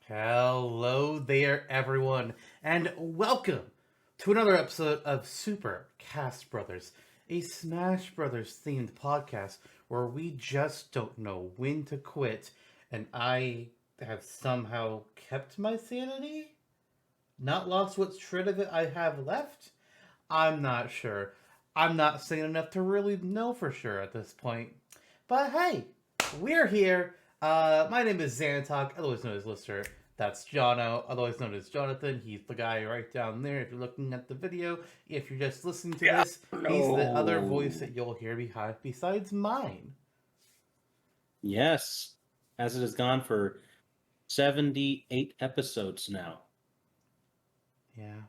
Hello there, everyone, and welcome to another episode of Super Cast Brothers, a Smash Brothers themed podcast where we just don't know when to quit, and I have somehow kept my sanity? Not lost what shred of it I have left? I'm not sure. I'm not sane enough to really know for sure at this point. But hey, we're here. My name is Zantok, otherwise known as Lister. That's Jonno, otherwise known as Jonathan. He's the guy right down there if you're looking at the video. If you're just listening to this, he's the other voice that you'll hear behind besides mine. Yes, as it has gone for 78 episodes now. Yeah.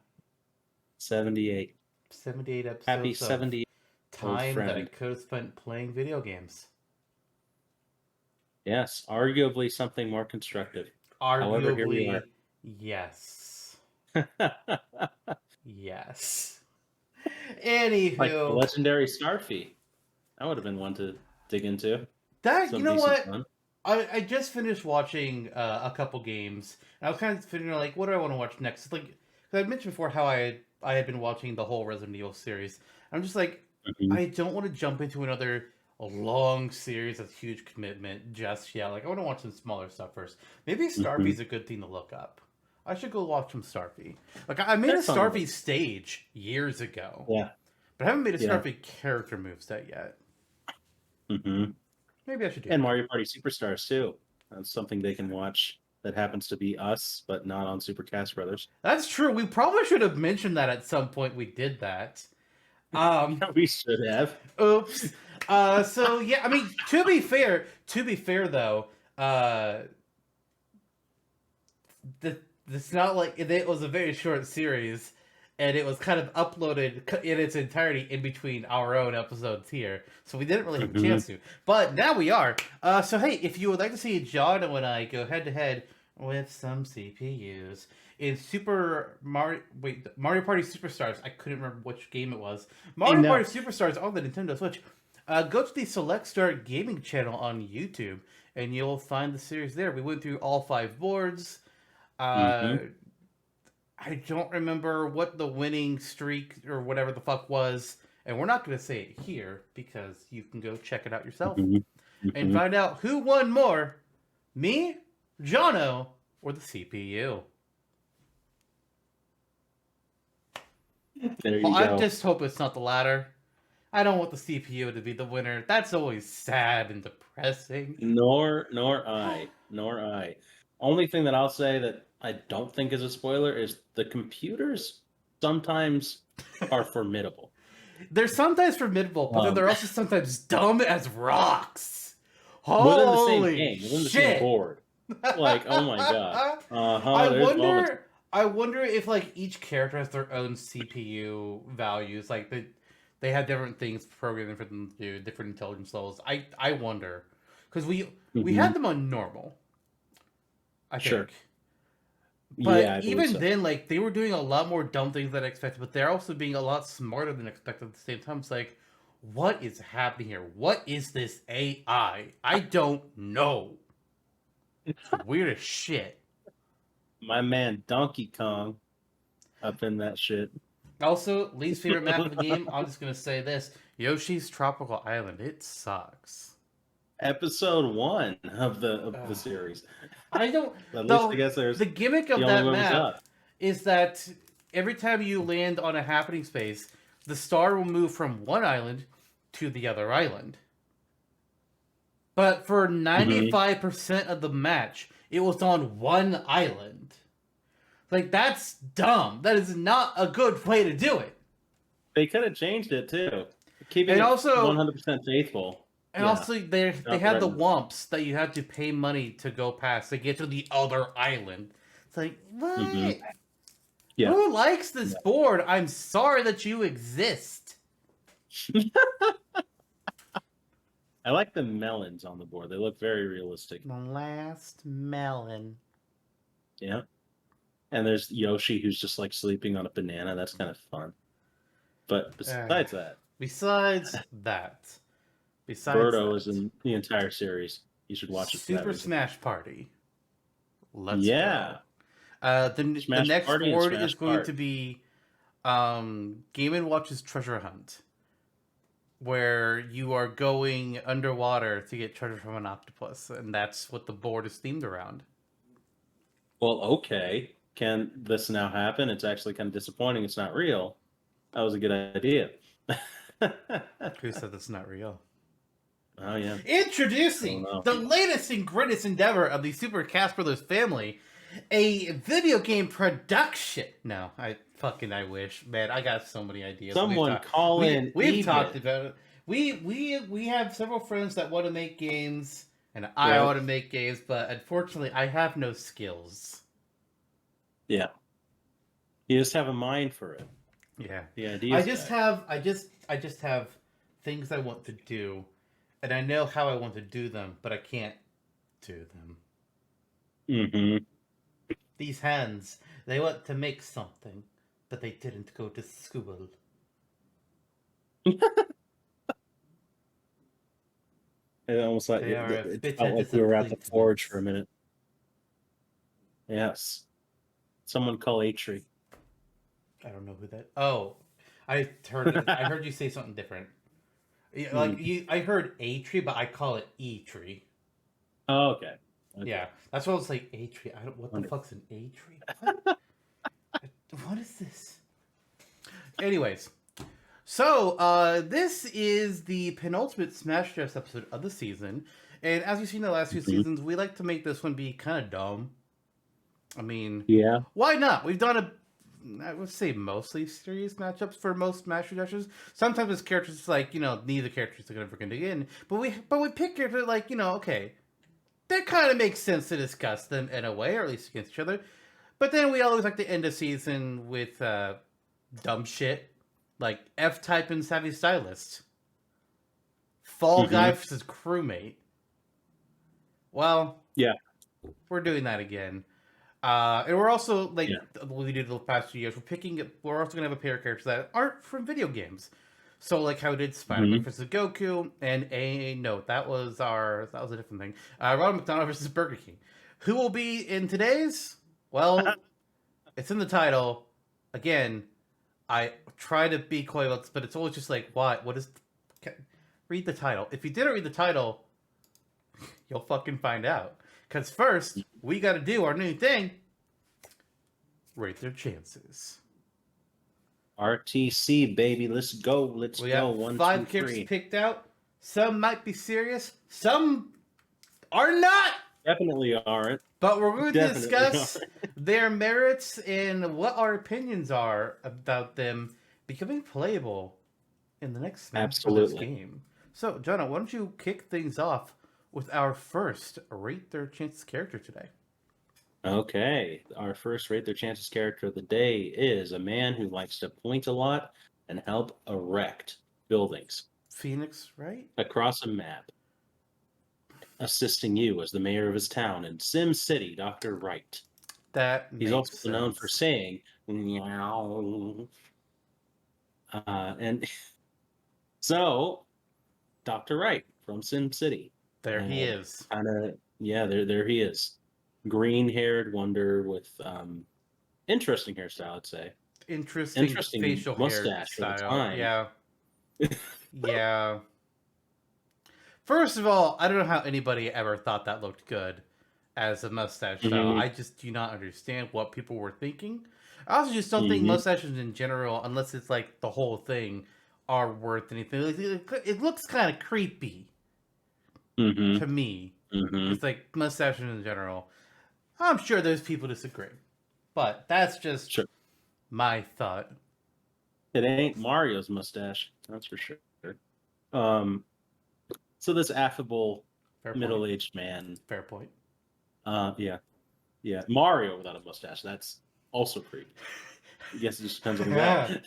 78. 78 episodes Happy of 70 time friend. that I could have spent playing video games. Yes, arguably something more constructive. However, here we Arguably, are. yes. Yes. Like the Anywho, legendary Starfy. That would have been one to dig into. that Some you know decent what? fun. I just finished watching a couple games, and I was kind of figuring like, what do I want to watch next? It's like, cause I mentioned before how I had been watching the whole Resident Evil series. I'm just like, Mhm. I don't want to jump into another long series of huge commitment just yet. Like, I want to watch some smaller stuff first. Maybe Starfy's a good thing to look up. I should go watch some Starfy. Like, I made They're a fun Starfy ones. stage years ago, Yeah. but I haven't made a Yeah. Starfy character moveset yet. hmm Maybe I should do And that. Mario Party Superstars, too. That's something they can watch that happens to be us, but not on Super Cast Brothers. That's true. We probably should have mentioned that at some point we did that. We should have. Oops. So yeah, I mean, to be fair though, it's not like it was a very short series, and it was kind of uploaded in its entirety in between our own episodes here, so we didn't really have a chance to. But now we are. So hey, if you would like to see John and I go head to head with some CPUs in Mario Party Superstars. I couldn't remember which game it was. Mario Party Superstars on the Nintendo Switch. Go to the Select Start Gaming channel on YouTube, and you'll find the series there. We went through all 5 boards. I don't remember what the winning streak or whatever the fuck was, and we're not going to say it here because you can go check it out yourself and find out who won more, me, Jonno, or the CPU. There you Well, I go. just hope it's not the latter. I don't want the CPU to be the winner. That's always sad and depressing. Nor I. Only thing that I'll say that I don't think is a spoiler is the computers sometimes are formidable. They're sometimes formidable, but then they're also sometimes dumb as rocks. Within the same Holy game, within the shit! same board. Like, oh my god. I wonder if like each character has their own CPU values. Like they have different things programmed for them to do, different intelligence levels. I wonder because we had them on normal. I think. Sure. But Yeah, I believe even so. then, like they were doing a lot more dumb things than I expected, but they're also being a lot smarter than expected at the same time. It's like, what is happening here? What is this AI? I don't know. It's weird as shit. My man Donkey Kong up in that shit. Also, least favorite map of the game, I'm just gonna say this. Yoshi's Tropical Island. It sucks. Episode 1 of the series. I don't At though, least I guess there's the gimmick of the that only one was map up. is that every time you land on a happening space, the star will move from one island to the other island. But for 95% of the match, it was on one island. Like, that's dumb. That is not a good way to do it. They could have changed it too. Keeping And it also 100% faithful. And also, they had the wumps that you had to pay money to go past to get to the other island. It's like, what? Yeah. Who likes this board? I'm sorry that you exist. I like the melons on the board. They look very realistic. The last melon. Yeah. And there's Yoshi who's just like sleeping on a banana. That's kind of fun. But besides that. Besides Birdo is in the entire series. You should watch it. Super Smash Party. Let's Yeah. go. The Smash next Party and award Smash is going Kart. to be Game & Watch's Treasure Hunt, where you are going underwater to get treasure from an octopus, and that's what the board is themed around. Well, okay. Can this now happen? It's actually kind of disappointing. It's not real. That was a good idea. Who said that's not real? Oh yeah. Introducing know. the latest and greatest endeavor of the Super Cast Brothers family, a video game production. No, I wish, man. I got so many ideas. Someone call in. We've Ebit. talked about it. We have several friends that want to make games, and I want to make games, but unfortunately, I have no skills. Yeah. You just have a mind for it. Yeah. The idea. I just have things I want to do, and I know how I want to do them, but I can't do them. Mm-hmm. These hands, they want to make something, but they didn't go to school. It almost like it felt like we were at the forge for a minute. Yes. Someone call Atri. I don't know who that. Oh, I heard. I heard you say something different. Like I heard A tree, but I call it E tree. Oh, okay. Yeah, that's what I was like. A tree. I don't. What the fuck's an A tree? What is this? Anyways, so this is the penultimate Smash Dress episode of the season, and as you've seen the last few seasons, we like to make this one be kind of dumb. I mean, yeah, why not? We've done I would say mostly serious matchups for most Smash Dressers. Sometimes it's characters like, neither characters are ever going to get in, but we pick characters like, okay, that kind of makes sense to discuss them in a way, or at least against each other. But then we always like to end a season with dumb shit like F-Type and Savvy Stylist, Fall Guy versus Crewmate. Well, yeah, we're doing that again. And we're also, we did the past few years, we're also going to have a pair of characters that aren't from video games. So, like how we did Spider-Man versus Goku, and that was a different thing. Ronald McDonald versus Burger King. Who will be in today's? Well, it's in the title. Again, I try to be coy about this, but it's always just like, what is... Read the title. If you didn't read the title, you'll fucking find out. Because first, we got to do our new thing. Rate their chances. RTC, baby. Let's go. We have 5 characters picked out. Some might be serious. Some are not. Definitely aren't. But we're going to discuss their merits and what our opinions are about them becoming playable in the next Smash Bros. Game. So, Jonno, why don't you kick things off with our first Rate Their Chances character today? Okay. Our first Rate Their Chances character of the day is a man who likes to point a lot and help erect buildings. Phoenix, right? Across a map. Assisting you as the mayor of his town in Sim City, Dr. Wright. He's also known for saying, meow. And so, Dr. Wright from Sim City. There he is. There he is. Green-haired wonder with interesting hairstyle, I'd say. Interesting facial mustache hairstyle. Yeah. Yeah. First of all, I don't know how anybody ever thought that looked good as a mustache style. I just do not understand what people were thinking. I also just don't think mustaches in general, unless it's like the whole thing, are worth anything. It looks kind of creepy to me. It's like mustaches in general. I'm sure there's people disagree, but that's just my thought. It ain't Mario's mustache, that's for sure. So this affable middle-aged man. Fair point. Yeah. Mario without a mustache, that's also creepy. I guess it just depends on the guy.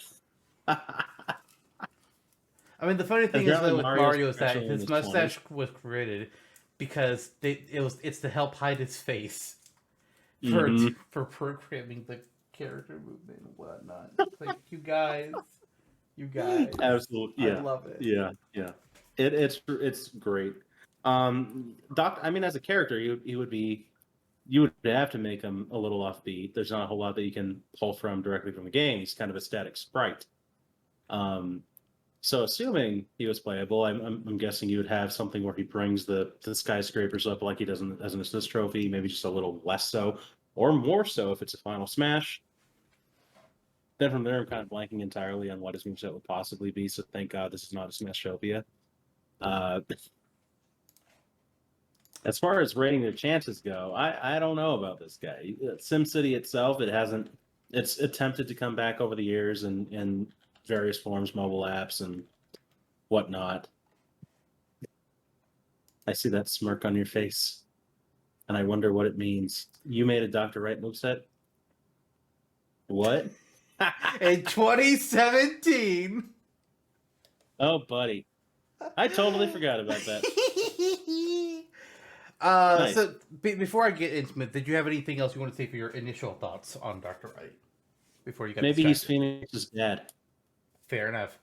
I mean, the funny thing is though with Mario is that his mustache was created because it's to help hide his face for programming the character movement and whatnot. It's like you guys, absolutely, I love it. Yeah. It's great. As a character, he would be you would have to make him a little offbeat. There's not a whole lot that you can pull from directly from the game. He's kind of a static sprite. So assuming he was playable, I'm guessing you would have something where he brings the skyscrapers up like he does as an assist trophy, maybe just a little less so, or more so if it's a final smash. Then from there, I'm kind of blanking entirely on what his moveset would possibly be. So thank God this is not a Smashtopia. As far as rating their chances go, I don't know about this guy. SimCity itself, it's attempted to come back over the years in various forms, mobile apps and whatnot. I see that smirk on your face, and I wonder what it means. You made a Dr. Wright moveset? What? In 2017. Oh, buddy. I totally forgot about that. Nice. So before I get into it, did you have anything else you want to say for your initial thoughts on Dr. Wright? Before you got Maybe he's distracted? Phoenix's dad. Fair enough.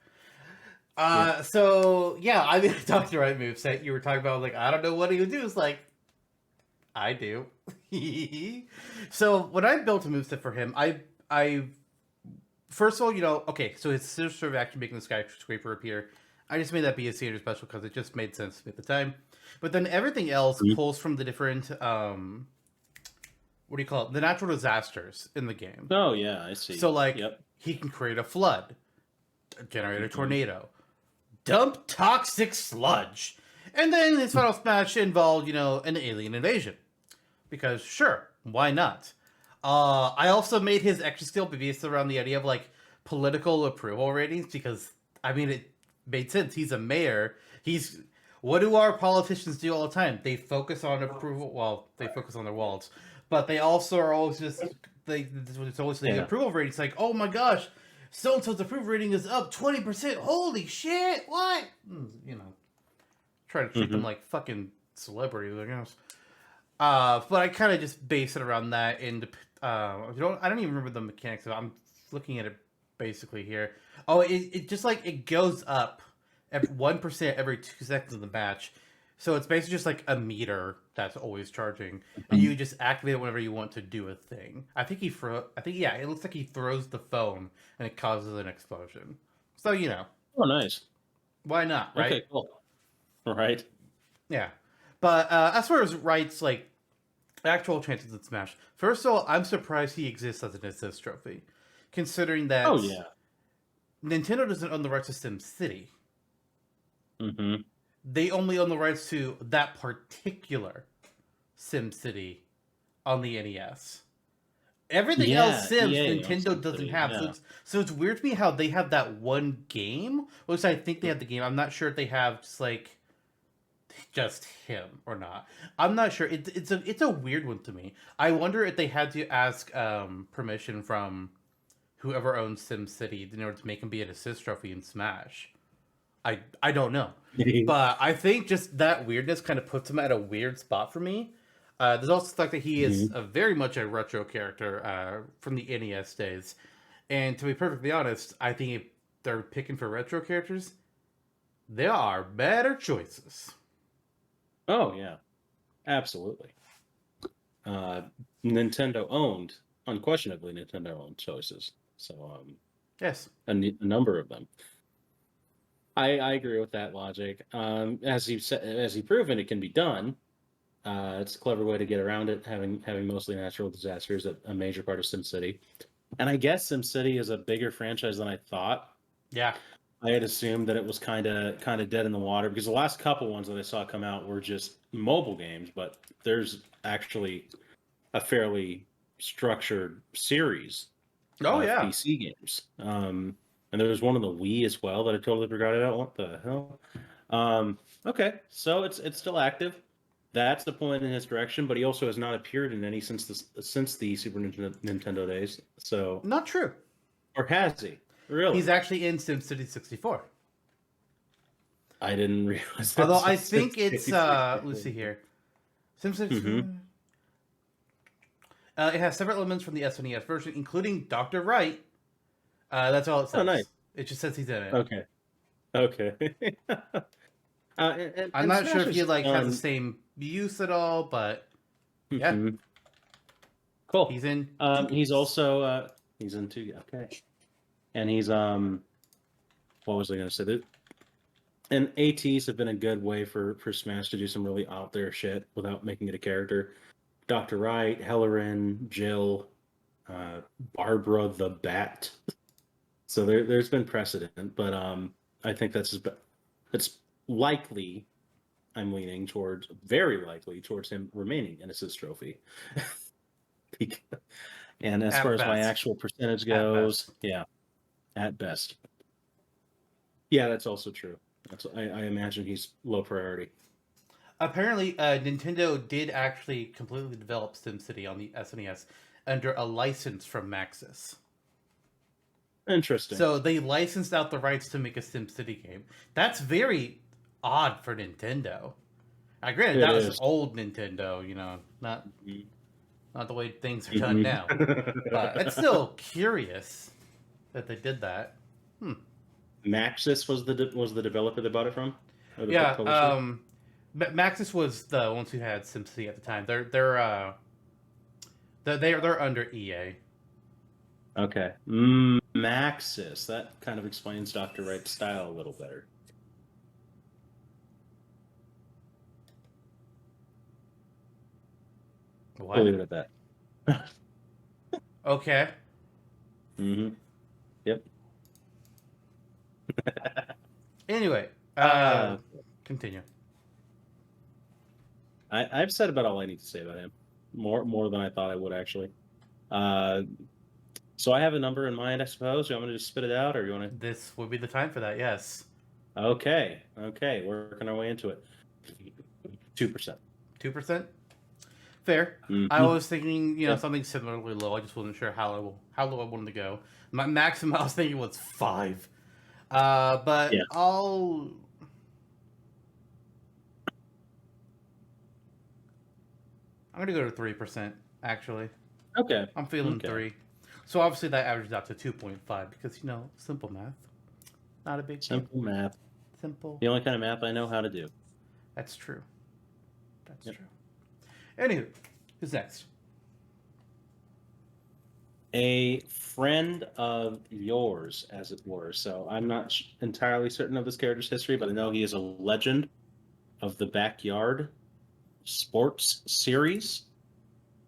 Yeah. So yeah, I mean, Dr. Wright moveset. You were talking about like I don't know what he would do. It's like I do. So when I built a moveset for him, I first of all, okay, so his sister of action making the skyscraper appear. I just made that be a standard special because it just made sense at the time. But then everything else pulls from the different what do you call it? The natural disasters in the game. Oh yeah, I see. So like he can create a flood, generate a tornado, dump toxic sludge, and then his final smash involved, an alien invasion. Because sure, why not? I also made his extra skill be based around the idea of like political approval ratings because I mean it made sense. He's a mayor. What do our politicians do all the time? They focus on approval. Well, they focus on their wallets, but they also are always it's always the approval rating. It's like, oh my gosh, so and so's approval rating is up 20%. Holy shit! What? Try to treat them like fucking celebrities, I guess. But I kind of just base it around that. And I don't even remember the mechanics of it. I'm looking at it basically here. Oh, it just like it goes up 1% every 2 seconds of the match. So it's basically just like a meter that's always charging, and you just activate it whenever you want to do a thing. I think it looks like he throws the phone and it causes an explosion. So Oh, nice. Why not, right? Okay, cool. Right. Yeah, but as far as Wright's like actual chances in Smash, first of all, I'm surprised he exists as an assist trophy, considering that Nintendo doesn't own the rights to SimCity. Mm-hmm. They only own the rights to that particular SimCity on the NES. Everything else Sims, Nintendo doesn't have. Yeah. So it's weird to me how they have that one game. Which I think they have the game. I'm not sure if they have just him or not. I'm not sure. It's a weird one to me. I wonder if they had to ask permission from whoever owns SimCity in order to make him be an assist trophy in Smash. I don't know. But I think just that weirdness kind of puts him at a weird spot for me. There's also the fact that he is very much a retro character from the NES days. And to be perfectly honest, I think if they're picking for retro characters, there are better choices. Oh, yeah. Absolutely. Nintendo owned, unquestionably Nintendo owned choices. So, yes. A number of them. I agree with that logic. As you've proven, it can be done. It's a clever way to get around it, having mostly natural disasters a major part of SimCity. And I guess SimCity is a bigger franchise than I thought. Yeah. I had assumed that it was kind of dead in the water because the last couple ones that I saw come out were just mobile games, but there's actually a fairly structured series of PC games. And there was one on the Wii as well that I totally forgot about. What the hell? Okay, so it's still active. That's the point in his direction, but he also has not appeared in any since the Super Nintendo days. So not true. Or has he? Really? He's actually in SimCity 64. I didn't realize that. Although I think it's let's see here. SimCity. It has several elements from the SNES version, including Dr. Wright. That's all it says. Oh, nice. It just says he's in it. Okay. I'm not sure if he has the same use at all, but yeah. Cool. He's in. He's also he's in 2. Okay, and he's what was I going to say? And ATs have been a good way for Smash to do some really out there shit without making it a character. Dr. Wright, Hellerin, Jill, Barbara the Bat. So there's been precedent, but I think that's likely. I'm leaning towards, very likely towards him remaining in assist trophy. And as far as my actual percentage goes, yeah, at best. Yeah, that's also true. I imagine he's low priority. Apparently, Nintendo did actually completely develop SimCity on the SNES under a license from Maxis. Interesting. So they licensed out the rights to make a SimCity game. That's very odd for Nintendo. Granted, that was old Nintendo, not the way things are done now. But it's still curious that they did that. Maxis was the developer they bought it from? Yeah, Maxis was the ones who had SimCity at the time. They're under EA. Okay. Maxis. That kind of explains Dr. Wright's style a little better. What? We'll leave it at that. Okay. Yep. Anyway, continue. I've said about all I need to say about him. More than I thought I would, actually. So I have a number in mind, I suppose. You want me to just spit it out, or you want to? This would be the time for that, yes. Okay. Working our way into it. 2%. 2%? Fair. I was thinking, something similarly low. I just wasn't sure how low I wanted to go. My maximum I was thinking was 5. But yeah. I'm going to go to 3%, actually. Okay. I'm feeling 3. So obviously that averages out to 2.5 because, simple math. Not a big deal. Simple math. Simple. The only kind of math I know how to do. That's true. That's true. Anywho, who's next? A friend of yours, as it were. So I'm not entirely certain of this character's history, but I know he is a legend of the Backyard Sports series,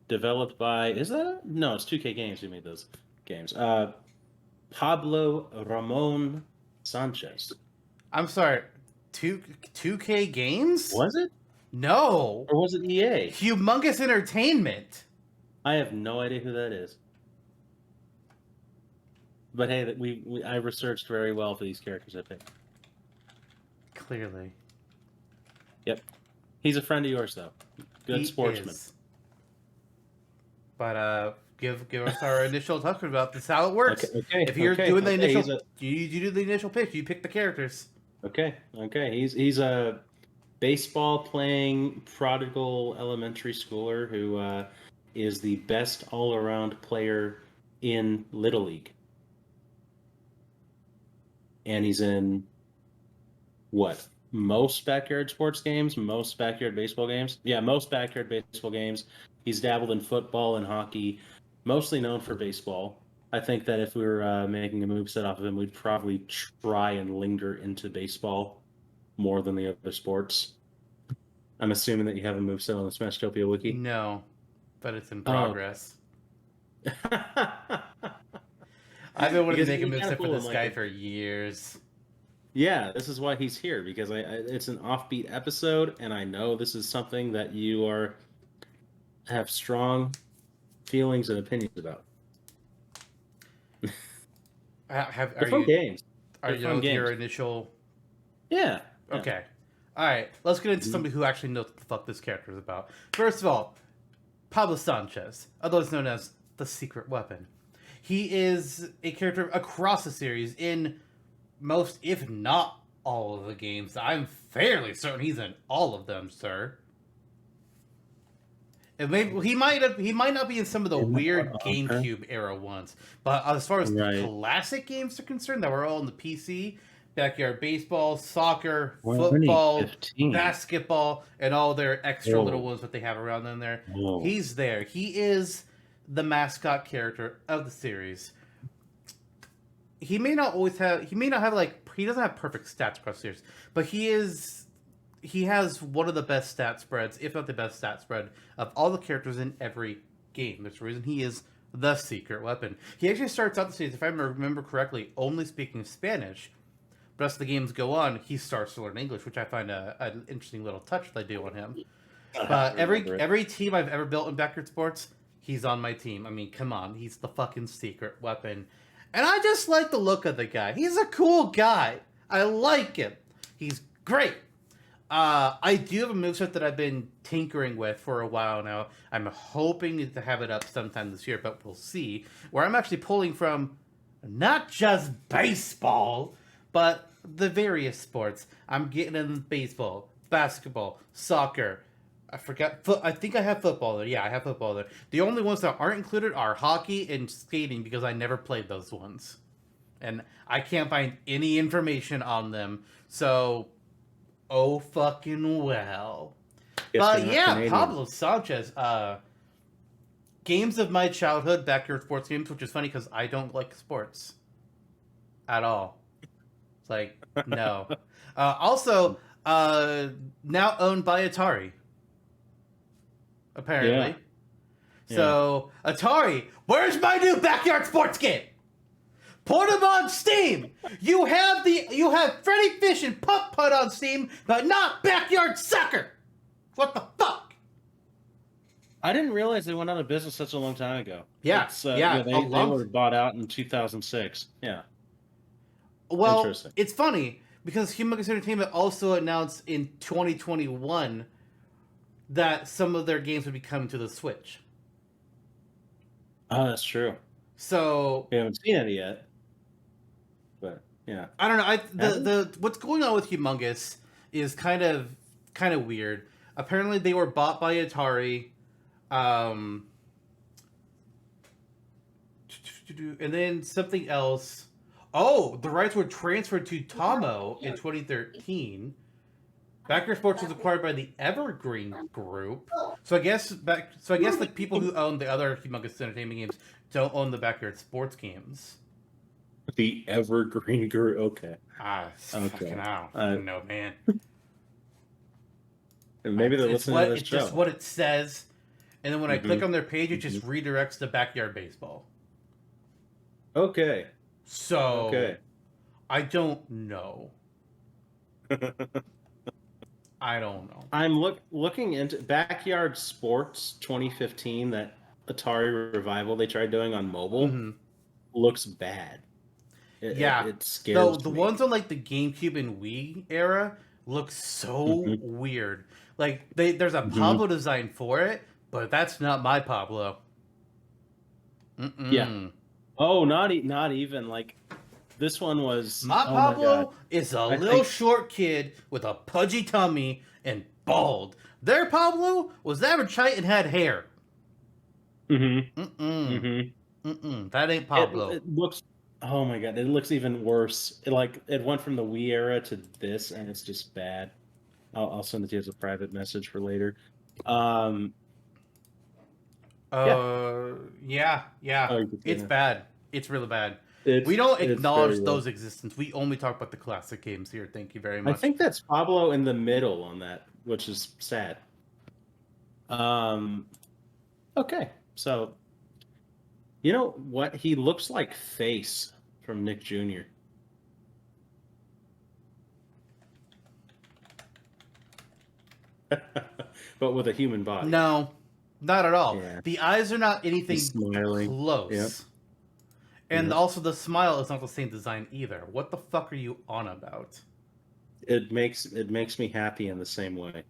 developed by, it's 2K Games who made those games. Pablo Ramon Sanchez. I'm sorry, 2K Games? Was it? No. Or was it EA? Humongous Entertainment. I have no idea who that is. But hey, I researched very well for these characters I picked. Clearly. Yep. He's a friend of yours, though. Good sportsman. Is. But give us our initial talk about this, how it works. Okay. If you're doing the initial, you do the initial pitch. You pick the characters. Okay. He's a baseball playing prodigal elementary schooler who is the best all around player in Little League. And he's in most backyard sports games, most backyard baseball games. Yeah, most backyard baseball games. He's dabbled in football and hockey, mostly known for baseball. I think that if we were making a moveset off of him, we'd probably try and linger into baseball more than the other sports. I'm assuming that you have a moveset on the Smashtopia wiki. No, but it's in progress. I've been wanting to make a moveset for this guy for years. Yeah, this is why he's here, because it's an offbeat episode, and I know this is something that you have strong feelings and opinions about. Are fun games. Are you your initial? Yeah. Okay. All right. Let's get into somebody who actually knows what the fuck this character is about. First of all, Pablo Sanchez, otherwise known as the Secret Weapon. He is a character across the series in most, if not all, of the games. I'm fairly certain he's in all of them, sir. And maybe he might not be in some of the weird GameCube era ones, but as far as the classic games are concerned, that were all in the PC, backyard baseball, soccer, football, basketball, and all their extra little ones that they have around in there. He's there. He is the mascot character of the series. He may not always have. He may not have like. He doesn't have perfect stats across the series, but he is. He has one of the best stat spreads, if not the best stat spread, of all the characters in every game. There's a reason he is the secret weapon. He actually starts out the series, if I remember correctly, only speaking Spanish. But as the games go on, he starts to learn English, which I find an interesting little touch they do on him. But every team I've ever built in Backyard Sports, he's on my team. I mean, come on, he's the fucking secret weapon. And I just like the look of the guy. He's a cool guy. I like him. He's great. I do have a moveset that I've been tinkering with for a while now. I'm hoping to have it up sometime this year, but we'll see. Where I'm actually pulling from not just baseball, but the various sports. I'm getting in baseball, basketball, soccer. I forgot. I think I have football there. Yeah, I have football there. The only ones that aren't included are hockey and skating because I never played those ones. And I can't find any information on them. So, oh fucking well. But yeah, Canadian. Pablo Sanchez. Games of my childhood, backyard sports games, which is funny because I don't like sports at all. It's like, no. Also, now owned by Atari. Apparently. Yeah. So, Atari, where's my new backyard sports game? Put them on Steam. You have Freddy Fish and Putt Putt on Steam, but not Backyard Soccer. What the fuck? I didn't realize they went out of business such a long time ago. Yeah, they were bought out in 2006. Yeah. Well, it's funny because Humongous Entertainment also announced in 2021 that some of their games would be coming to the Switch. Oh, that's true. So we haven't seen any yet. But yeah, I don't know. The what's going on with Humongous is kind of weird. Apparently, they were bought by Atari, and then something else. Oh, the rights were transferred to Tomo in 2013. Backyard Sports was acquired by the Evergreen Group. So I guess the people who own the other Humongous Entertainment games don't own the Backyard Sports games. The Evergreen Group. Okay. Okay. Fucking I don't know, man. Maybe they're listening to this It's show. just what it says, and then when I click on their page, it just redirects to Backyard Baseball. Okay. So, I don't know. I don't know. I'm looking into Backyard Sports 2015, that Atari revival they tried doing on mobile. Looks bad. It scares me. The ones on like the GameCube and Wii era look so weird. Like there's a Pablo design for it, but that's not my Pablo. Yeah. Oh, not even like this one was. My Pablo is a little short kid with a pudgy tummy and bald. Their Pablo was average height and had hair. That ain't Pablo. It looks. Oh my god! It looks even worse. It went from the Wii era to this, and it's just bad. I'll send it to you as a private message for later. Yeah. It's bad. It's really bad. We don't acknowledge those existence. We only talk about the classic games here. Thank you very much. I think that's Pablo in the middle on that, which is sad. Okay, so you know what? He looks like Face from Nick Jr. But with a human body. No, not at all. Yeah. The eyes are not anything close. Yep. And also the smile is not the same design either. What the fuck are you on about? It makes me happy in the same way.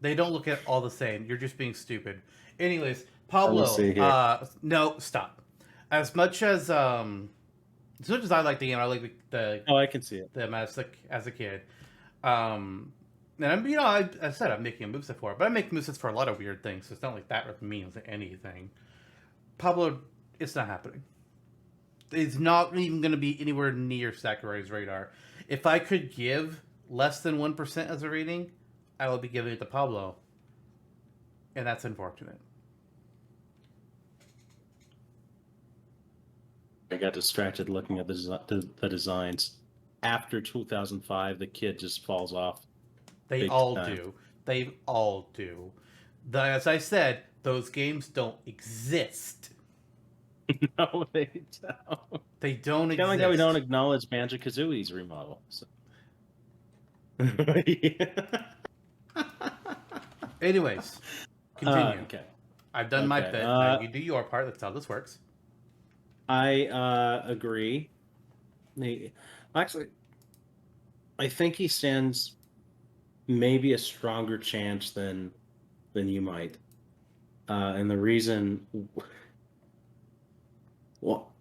They don't look at all the same. You're just being stupid. Anyways, Pablo, no, stop. As much as I like the game, I like the I can see it. Them as a kid. And I said I'm making a moveset for it, but I make movesets for a lot of weird things, so it's not like that means anything. Pablo, it's not happening. It's not even going to be anywhere near Sakurai's radar. If I could give less than 1% as a rating, I will be giving it to Pablo. And that's unfortunate. I got distracted looking at the designs. After 2005, the kid just falls off. They Big all time. do. They all do. As I said, those games don't exist. No, they don't. They don't Kind of like how we don't exist. acknowledge Banjo-Kazooie's remodel. So. Anyways, continue. Okay. I've done my Okay. bit. Now you do your part. That's how this works. I agree. Actually, I think he stands maybe a stronger chance than you might. And the reason, well,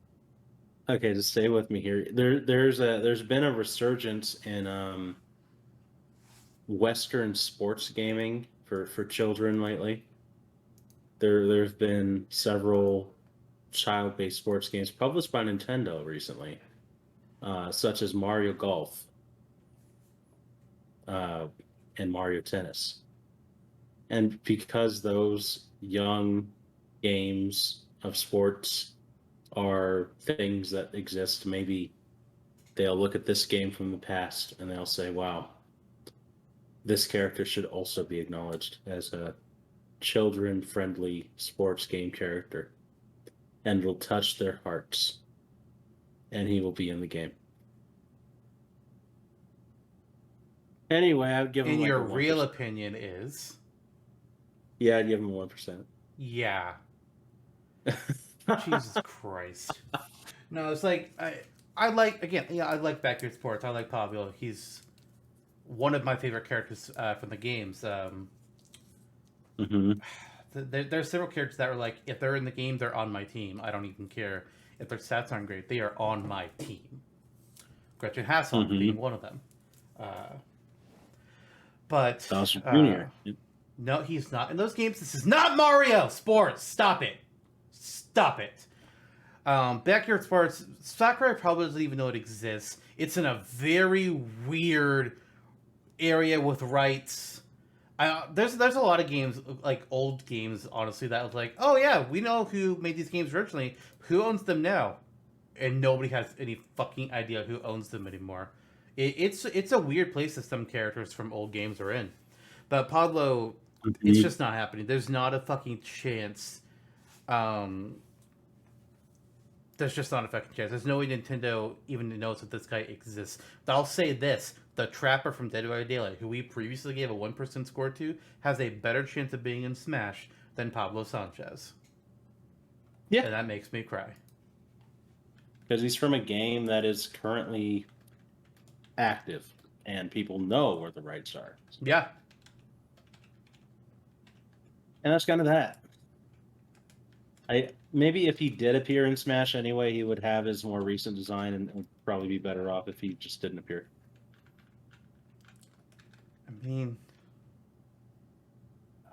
okay, just stay with me here. There's been a resurgence in Western sports gaming for children lately. There's been several child-based sports games published by Nintendo recently, such as Mario Golf and Mario Tennis. And because those young games of sports are things that exist, maybe they'll look at this game from the past and they'll say, wow, this character should also be acknowledged as a children-friendly sports game character. And it'll touch their hearts. And he will be in the game. Anyway, I'd give him In like your a 1%. real opinion is, Yeah, I'd give him a 1%. yeah. Jesus Christ. No, it's like I like, again, yeah, I like Backyard Sports. I like Pablo. He's one of my favorite characters from the games. Mm-hmm. There's several characters that are like, if they're in the game, they're on my team. I don't even care if their stats aren't great. They are on my team. Gretchen Hasselhoff being one of them. But Bowser Jr. No, he's not in those games. This is not Mario Sports. Stop it. Stop it. Backyard Sports, Sakurai probably doesn't even know it exists. It's in a very weird area with rights. There's a lot of games, like old games, honestly, that was like, oh yeah, we know who made these games originally. Who owns them now? And nobody has any fucking idea who owns them anymore. It's a weird place that some characters from old games are in. But Pablo, it's just not happening. There's not a fucking chance. There's just not a fucking chance. There's no way Nintendo even knows that this guy exists. But I'll say this. The Trapper from Dead by Daylight, who we previously gave a 1% score to, has a better chance of being in Smash than Pablo Sanchez. Yeah. And that makes me cry. Because he's from a game that is currently active, and people know where the rights are. So. Yeah. And that's kind of that. Maybe if he did appear in Smash anyway, he would have his more recent design and would probably be better off if he just didn't appear. I mean...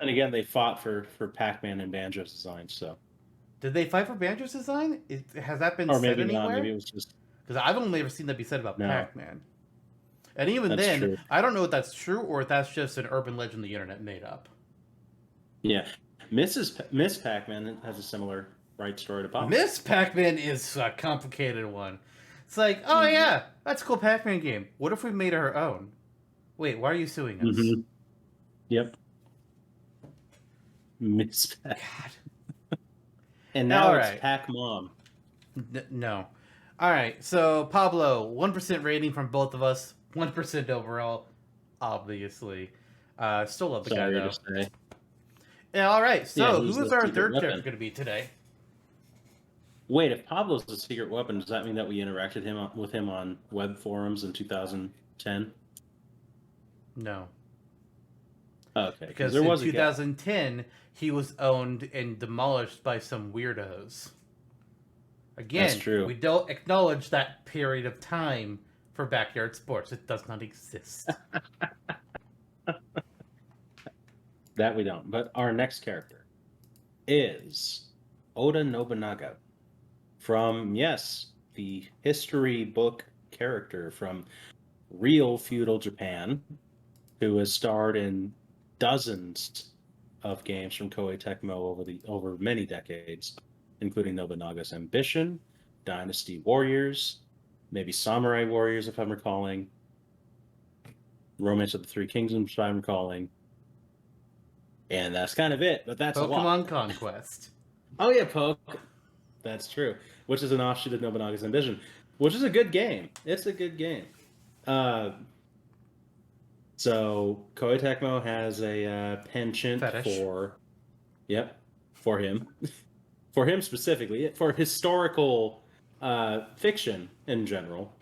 And again, they fought for Pac-Man and Banjo's design, so... Did they fight for Banjo's design? Has that been or said maybe anywhere? not. Maybe it was just... Because I've only ever seen that be said about No. Pac-Man. And even That's then, true. I don't know if that's true or if that's just an urban legend the internet made up. Yeah. Miss Pac-Man has a similar right story to Pop. Miss Pac-Man is a complicated one. It's like, oh yeah, that's a cool Pac-Man game. What if we made our own? Wait, why are you suing us? Mm-hmm. Yep. Miss Pac. God. And now All it's right. Pac-Mom. No. All right, so Pablo, 1% rating from both of us, 1% overall, obviously. Still love the guy, though. To say. Yeah, all right, so he's who is the our secret third weapon. character going to be today? Wait, if Pablo's the secret weapon, does that mean that we interacted with him on web forums in 2010? No. Okay, Because there in was 2010, he was owned and demolished by some weirdos. Again, That's true. We don't acknowledge that period of time for Backyard Sports. It does not exist. That we don't. But our next character is Oda Nobunaga from, yes, the history book character from real feudal Japan, who has starred in dozens of games from Koei Tecmo over many decades, including Nobunaga's Ambition, Dynasty Warriors, maybe Samurai Warriors, if I'm recalling. Romance of the Three Kingdoms, if I'm recalling. And that's kind of it, but that's a lot. Pokemon Conquest. Oh yeah, Poke. That's true. Which is an offshoot of Nobunaga's Ambition, which is a good game. It's a good game. So Koei Tecmo has a penchant Fetish. for him, for him specifically, for historical fiction in general.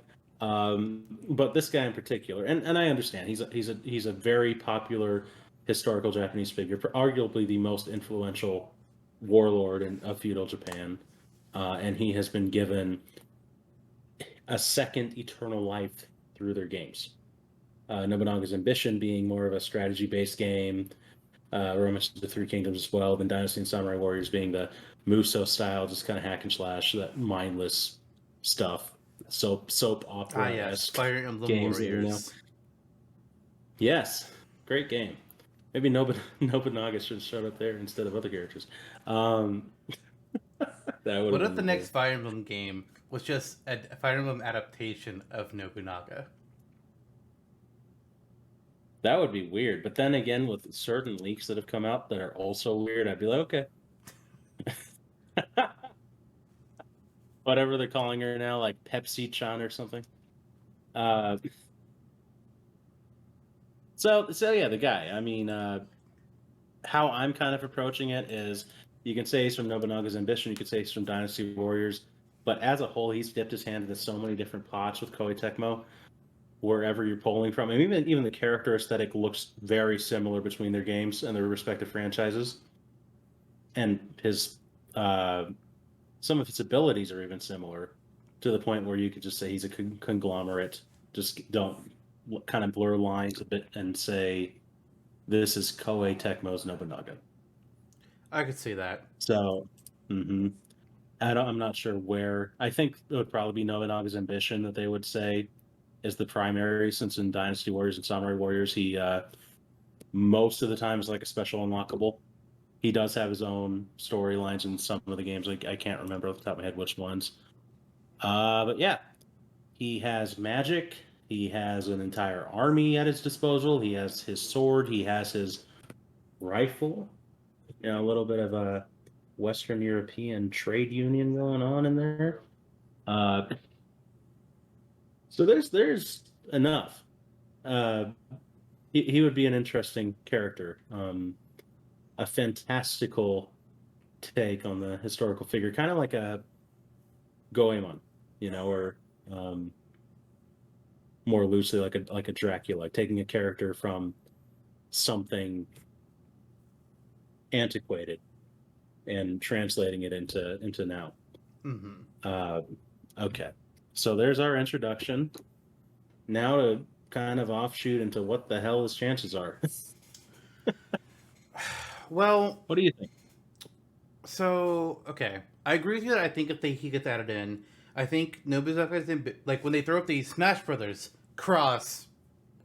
But this guy in particular, and I understand he's a very popular historical Japanese figure, arguably the most influential warlord of feudal Japan, and he has been given a second eternal life through their games. Nobunaga's Ambition being more of a strategy-based game, Romance of the Three Kingdoms as well, then Dynasty and Samurai Warriors being the Muso style, just kind of hack and slash, that mindless stuff, soap opera. Yes, Fire Emblem games Warriors. Yes, great game. Maybe Nobunaga should have showed up there instead of other characters. What if the next Fire Emblem game was just a Fire Emblem adaptation of Nobunaga? That would be weird. But then again, with certain leaks that have come out that are also weird, I'd be like, okay. Whatever they're calling her now, like Pepsi-chan or something. So yeah, the guy. I mean, how I'm kind of approaching it is, you can say he's from Nobunaga's Ambition, you could say he's from Dynasty Warriors, but as a whole, he's dipped his hand into so many different pots with Koei Tecmo, wherever you're pulling from. And even the character aesthetic looks very similar between their games and their respective franchises. And his some of his abilities are even similar, to the point where you could just say he's a conglomerate. Just don't kind of blur lines a bit and say this is Koei Tecmo's Nobunaga. I could see that. So, I'm not sure where. I think it would probably be Nobunaga's Ambition that they would say is the primary, since in Dynasty Warriors and Samurai Warriors, he most of the time is like a special unlockable. He does have his own storylines in some of the games. Like, I can't remember off the top of my head which ones. But yeah, he has magic. He has an entire army at his disposal. He has his sword. He has his rifle. You know, a little bit of a Western European trade union going on in there. So there's enough. He would be an interesting character. A fantastical take on the historical figure, kind of like a Goemon, you know, or more loosely like a Dracula, taking a character from something antiquated and translating it into now. Mm-hmm. Okay, so there's our introduction. Now to kind of offshoot into what the hell his chances are. Well, what do you think? So, okay, I agree with you that I think if he gets added in, I think Nobunaga's like when they throw up the Smash Brothers cross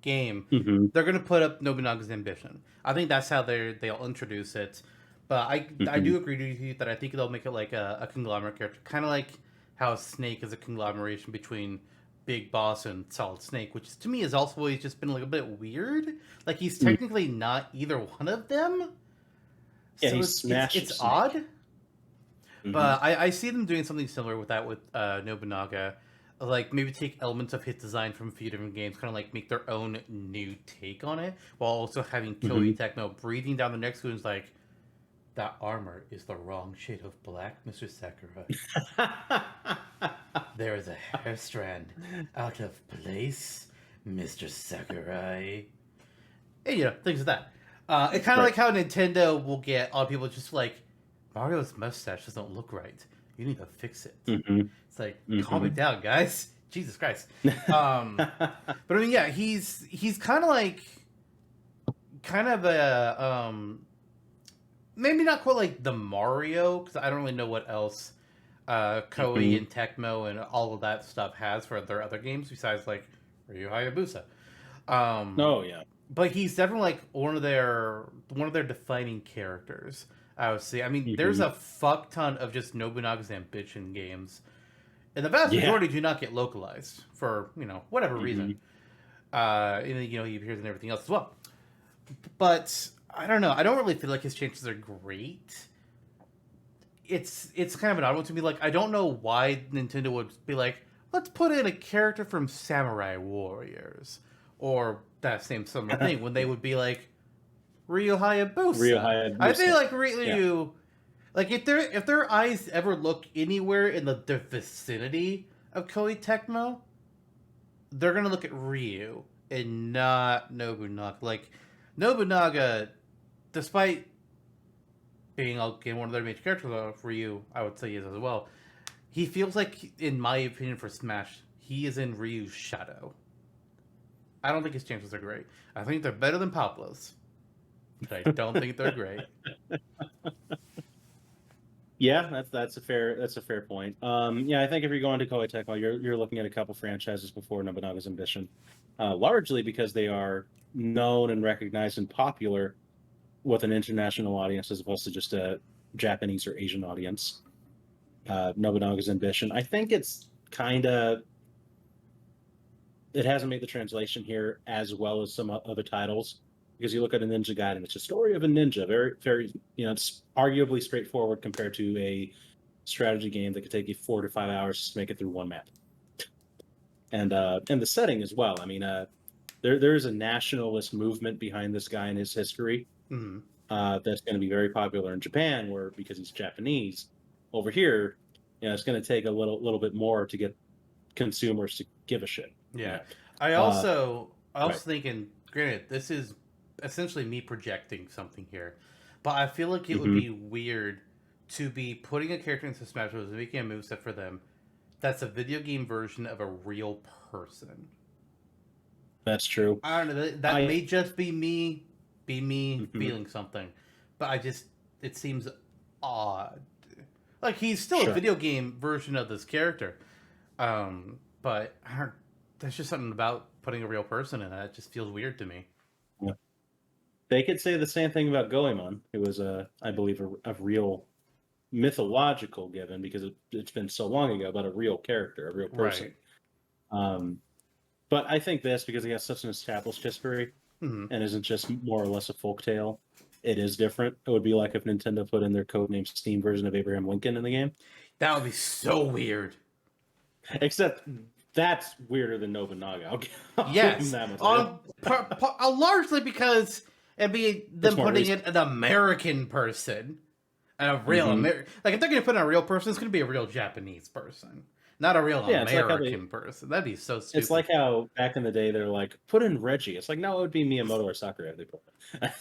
game, they're gonna put up Nobunaga's Ambition. I think that's how they'll introduce it. But I do agree with you that I think they'll make it like a conglomerate character, kind of like how Snake is a conglomeration between Big Boss and Solid Snake, which to me has also always just been like a bit weird. Like he's technically not either one of them. Yeah, so it's odd. But I see them doing something similar with that with Nobunaga. Like maybe take elements of his design from a few different games, kind of like make their own new take on it, while also having Koei Tecmo breathing down the next one's like, that armor is the wrong shade of black, Mr. Sakurai. There is a hair strand out of place, Mr. Sakurai. And, you know, things like that. It's kind of like how Nintendo will get all people just like, Mario's mustache doesn't look right. You need to fix it. It's like, calm it down, guys. Jesus Christ. But I mean, yeah, he's kind of like, a, maybe not quite like the Mario, because I don't really know what else Koei and Tecmo and all of that stuff has for their other games besides like Ryu Hayabusa. Oh yeah. But he's definitely like one of their defining characters. I would say. I mean, there's a fuck ton of just Nobunaga's Ambition games. and the vast Yeah. majority do not get localized for whatever Mhm. reason. And he appears in everything else as well. But I don't know. I don't really feel like his chances are great. It's kind of an odd one to me. Like, I don't know why Nintendo would be like, let's put in a character from Samurai Warriors or that same similar thing when they would be like Ryu Hayabusa. Ryu I feel Hayabusa. like Ryu, like if their eyes ever look anywhere in the vicinity of Koei Tecmo, they're gonna look at Ryu and not Nobunaga. Like Nobunaga, despite being again one of their major characters of Ryu, I would say is as well. He feels like, in my opinion, for Smash, he is in Ryu's shadow. I don't think his chances are great. I think they're better than Pablo's, but I don't think they're great. Yeah, that's a fair point. Yeah, I think if you're going to Koei Tecmo, you're looking at a couple franchises before Nobunaga's Ambition, largely because they are known and recognized and popular with an international audience as opposed to just a Japanese or Asian audience. Nobunaga's Ambition, I think it's kind of, it hasn't made the translation here as well as some other titles, because you look at a Ninja Gaiden, it's a story of a ninja, very very it's arguably straightforward compared to a strategy game that could take you 4 to 5 hours to make it through one map. And the setting as well. I mean, there is a nationalist movement behind this guy and his history. Mm-hmm. That's going to be very popular in Japan, where because he's Japanese. Over here, it's going to take a little bit more to get consumers to give a shit. Yeah. I was right. thinking, granted, this is essentially me projecting something here, but I feel like it would Mhm. be weird to be putting a character into Smash Bros. And making a moveset for them that's a video game version of a real person. That's true. I don't know. That may just be me feeling something, but it seems odd. Like, he's still Sure. a video game version of this character, but there's just something about putting a real person in that. It just feels weird to me. Yeah. They could say the same thing about Goemon, who was I believe a real mythological given, because it's been so long ago, but a real character, a real person. Right. But I think this, because he has such an established history, and isn't just more or less a folktale, it is different. It would be like if Nintendo put in their codename Steam version of Abraham Lincoln in the game. That would be so weird. Except that's weirder than Nobunaga. Yes, largely because it'd be them putting in an American person, and a real American. Like, if they're going to put in a real person, it's going to be a real Japanese person, not a real American person. That'd be so stupid. It's like how back in the day they're like, put in Reggie. It's like, no, it would be Miyamoto or Sakurai if they put it.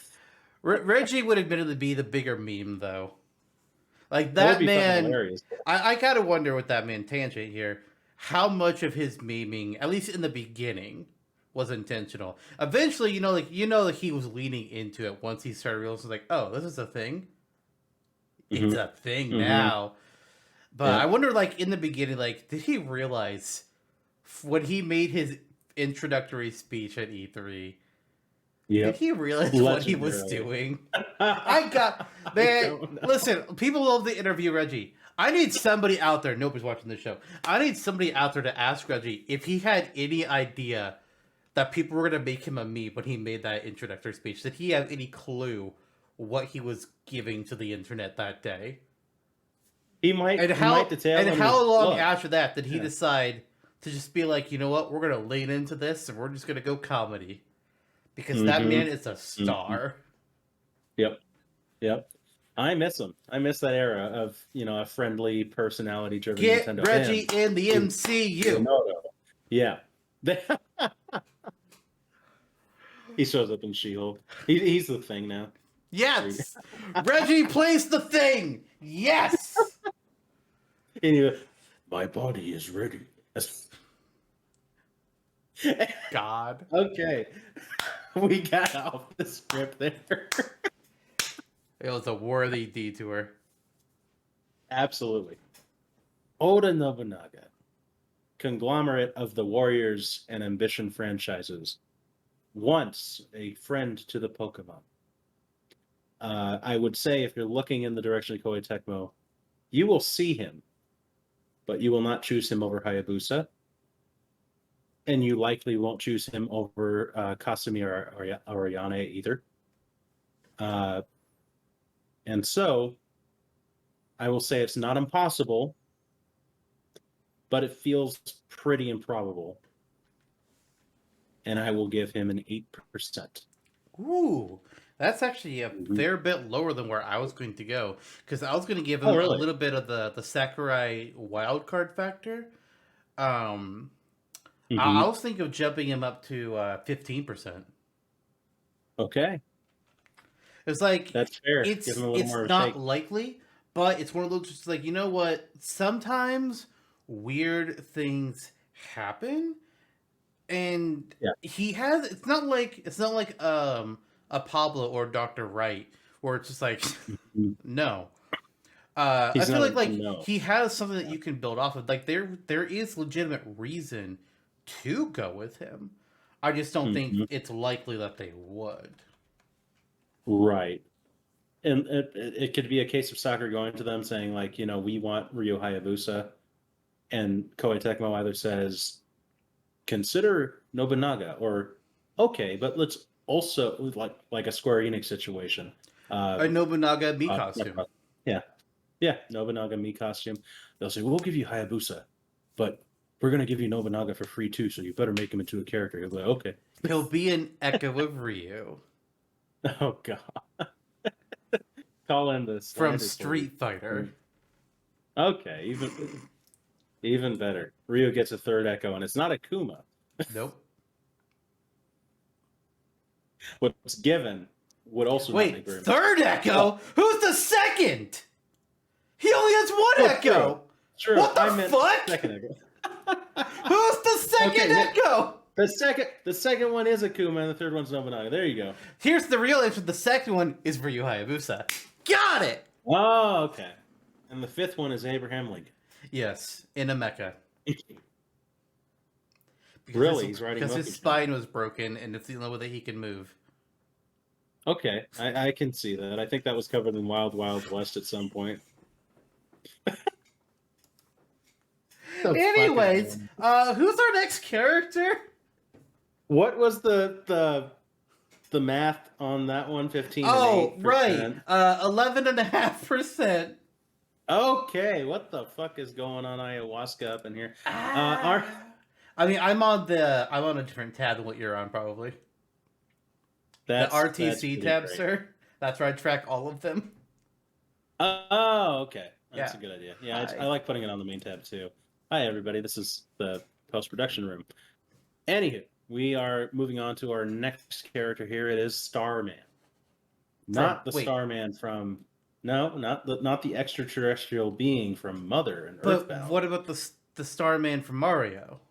Reggie would admittedly be the bigger meme, though. Like, that man, I kind of wonder with that man, tangent here, how much of his memeing, at least in the beginning, was intentional. Eventually, he was leaning into it once he started realizing, like, oh, this is a thing. It's a thing now. But I wonder, like, in the beginning, like, did he realize when he made his introductory speech at E3? Did he realize what he was doing? Listen, people love to interview Reggie. I need somebody out there, nobody's watching this show, I need somebody out there to ask Reggie if he had any idea that people were going to make him a meme when he made that introductory speech. Did he have any clue what he was giving to the internet that day? He might. And how long after that did he decide to just be like, you know what, we're going to lean into this and we're just going to go comedy? Because that man is a star. Yep. I miss him. I miss that era of, a friendly, personality-driven Nintendo. Get Reggie in the MCU. Yeah. He shows up in She-Hulk. He's the Thing now. Yes! Reggie plays the Thing! Yes! Anyway, my body is ready. God. Okay. We got off the script there. It was a worthy detour. Absolutely. Oda Nobunaga, conglomerate of the Warriors and Ambition franchises, once a friend to the Pokemon. I would say if you're looking in the direction of Koei Tecmo, you will see him but you will not choose him over Hayabusa. And you likely won't choose him over Kasumi or Ayane either. And so I will say it's not impossible, but it feels pretty improbable. And I will give him an 8%. Ooh, that's actually a fair bit lower than where I was going to go, because I was going to give him a little bit of the Sakurai wild card factor. I was thinking of jumping him up to 15%. Okay, It's like that's fair. it's Give him a little more not shake. likely, but it's one of those just like, you know what? Sometimes weird things happen, and Yeah. he has. It's not like a Pablo or Dr. Wright where it's just like no. I He's feel not like no. he has something that you can build off of. Like there is legitimate reason to go with him. I just don't think it's likely that they would. Right. And it could be a case of soccer going to them saying, like, we want Ryo Hayabusa. And Koei Tecmo either says, consider Nobunaga, or, okay, but let's also, like a Square Enix situation. A Nobunaga me costume. Yeah. Yeah, Nobunaga me costume. They'll say, we'll give you Hayabusa, but we're going to give you Nobunaga for free too, so you better make him into a character. He'll be like, okay. He'll be an echo of Ryu. Oh, God. Call in the from Street Fighter. Okay, even better. Ryu gets a third echo, and it's not a Kuma. Nope. What's given would also not make very third much. echo? Oh. Who's the second? He only has one echo. True. What the fuck? Second echo. Who's the second echo? The second one is Akuma, and the third one's Nobunaga. There you go. Here's the real answer. The second one is Ryu Hayabusa. Got it! Oh, okay. And the fifth one is Abraham Lincoln. Yes, in a mecha. Really? He's riding because his spine was broken, and it's the only way that he can move. Okay, I can see that. I think that was covered in Wild Wild West at some point. Anyways, who's our next character? What was the math on that one? 15. Oh, right. 11.5%. Okay, what the fuck is going on ayahuasca up in here? I mean, I'm on a different tab than what you're on, probably. The RTC tab, great. Sir. That's where I track all of them. Oh, okay. That's a good idea. Yeah, I like putting it on the main tab too. Hi, everybody. This is the post-production room. Anywho, we are moving on to our next character here. It is Starman. Not the Starman from... No, not the extraterrestrial being from Mother and Earthbound. But what about the Starman from Mario?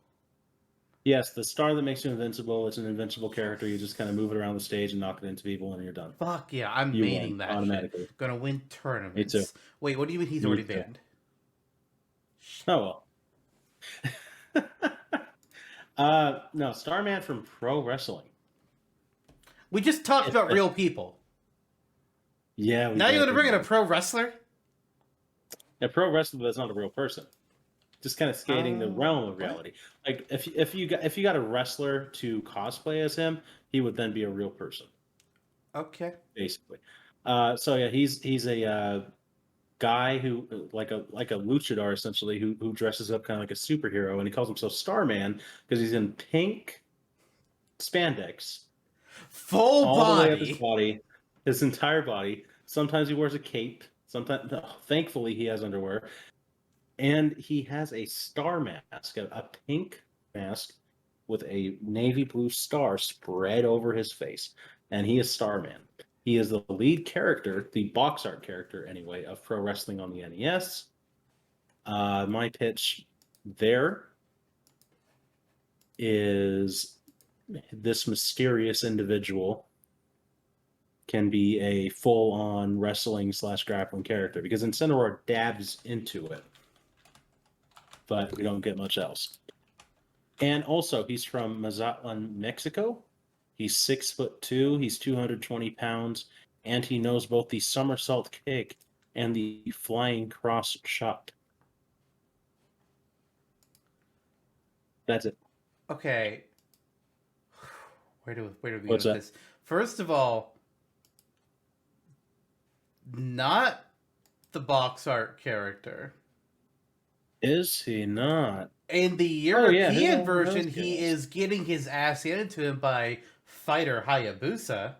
Yes, the star that makes you invincible. It's an invincible character. You just kind of move it around the stage and knock it into people, and you're done. Fuck yeah, I'm maining that automatically. Shit. Gonna win tournaments. Me too. Wait, what do you mean he's already banned? Oh well. No, Starman from Pro Wrestling. We just talked about real people. Yeah. Now you're gonna bring in a pro wrestler? A pro wrestler that's not a real person. Just kind of skating the realm of reality. Like if you got a wrestler to cosplay as him, he would then be a real person. Okay. Basically. So yeah, he's a guy who like a luchador essentially who dresses up kind of like a superhero, and he calls himself Starman because he's in pink spandex, full all body, the way up his body, his entire body. Sometimes he wears a cape. Sometimes, thankfully, he has underwear. And he has a star mask, a pink mask with a navy blue star spread over his face. And he is Starman. He is the lead character, the box art character anyway, of Pro Wrestling on the NES. My pitch there is this mysterious individual can be a full-on wrestling / grappling character, because Incineroar dabs into it, but we don't get much else. And also, he's from Mazatlan, Mexico. He's 6'2". He's 220 pounds, and he knows both the somersault kick and the flying cross chop. That's it. Okay. Where do we begin What's with that? this? First of all, not the box art character. Is he not? In the Oh yeah, European who knows? version, he is getting his ass handed to him by Fighter Hayabusa.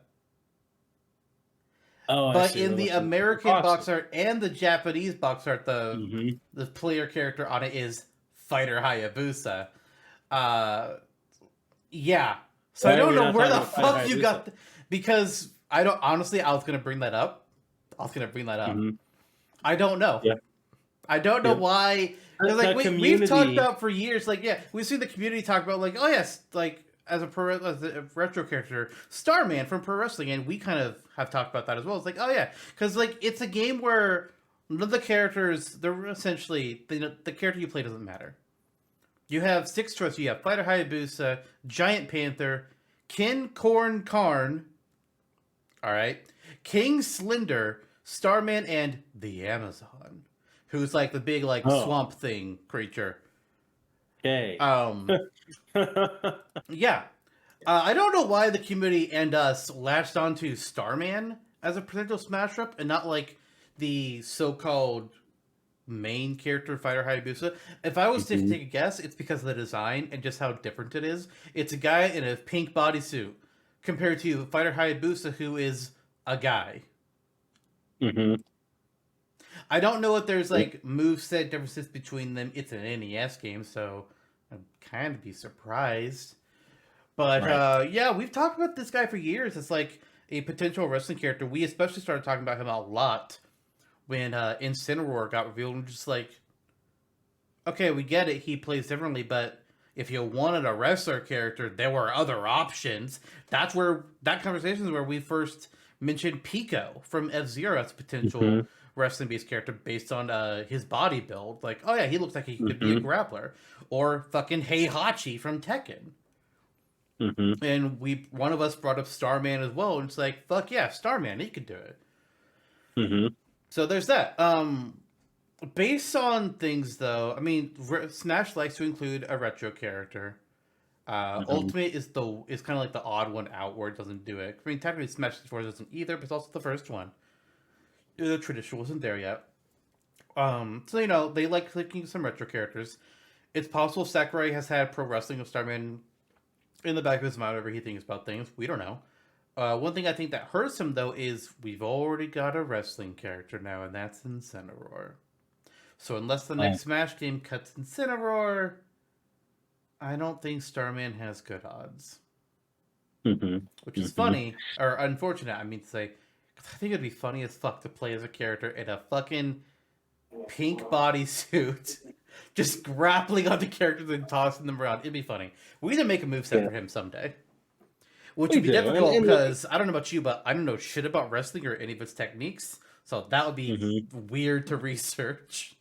Oh, I But see. in The the looking the American box costume. art and the Japanese box art, Mm-hmm. the player character on it is Fighter Hayabusa. Uh, yeah. So I Why are don't we know not where talking the about Fighter fuck you Hayabusa? got because I don't honestly. I was gonna bring that up. Mm-hmm. I don't know. Yeah. I don't know Yep. why. Because The we've talked community. about for years, like yeah, we've seen the community talk about like oh yes, like as a retro character, Starman from pro wrestling, and we kind of have talked about that as well. It's like oh yeah, because like it's a game where none of the characters they're essentially the character you play doesn't matter. You have six choices. You have Fighter Hayabusa, Giant Panther, Kin Corn Karn, all right, King Slender, Starman, and the Amazon, who's like the big like Oh, swamp thing creature. okay. Um, yeah, I don't know why the community and us latched onto Starman as a potential smash up and not like the so-called main character Fighter Hayabusa. If I was to Mhm. take a guess, it's because of the design and just how different it is. It's a guy in a pink bodysuit compared to Fighter Hayabusa, who is a guy. Mhm. I don't know if there's Yep. like moveset differences between them. It's an NES game, so I'd kind of be surprised. But Right. yeah, we've talked about this guy for years. It's like a potential wrestling character. We especially started talking about him a lot when Incineroar got revealed. And just like, okay, we get it. He plays differently, but if you wanted a wrestler character, there were other options. That's where that conversation is where we first mentioned Pico from F Zero as a potential Mhm. wrestling based character based on his body build. Like, oh yeah, he looks like he could be a Mhm. grappler, or fucking Heihachi from Tekken. Mhm. And we one of us brought up Starman as well, and it's like, fuck yeah, Starman, he could do it. Mhm. So there's that. Based on things though, I mean, Smash likes to include a retro character. Mhm. Ultimate is kind of like the odd one out where it doesn't do it. I mean, technically Smash 4 doesn't either, but it's also the first one. The tradition wasn't there yet. So you know they like clicking some retro characters. It's possible Sakurai has had pro wrestling of Starman in the back of his mind whenever he thinks about things. We don't know. One thing I think that hurts him though is we've already got a wrestling character now, and that's Incineroar. So unless the Oh. next Smash game cuts Incineroar, I don't think Starman has good odds. Mhm. Which is Mhm. funny, or unfortunate, I mean to say. 'Cause I think it'd be funny as fuck to play as a character in a fucking pink bodysuit, just grappling onto characters and tossing them around. It'd be funny. We need to make a moveset Yeah, for him someday. Which we would be do. difficult And looking. because I don't know about you, but I don't know shit about wrestling or any of its techniques. So that would be Mhm. weird to research.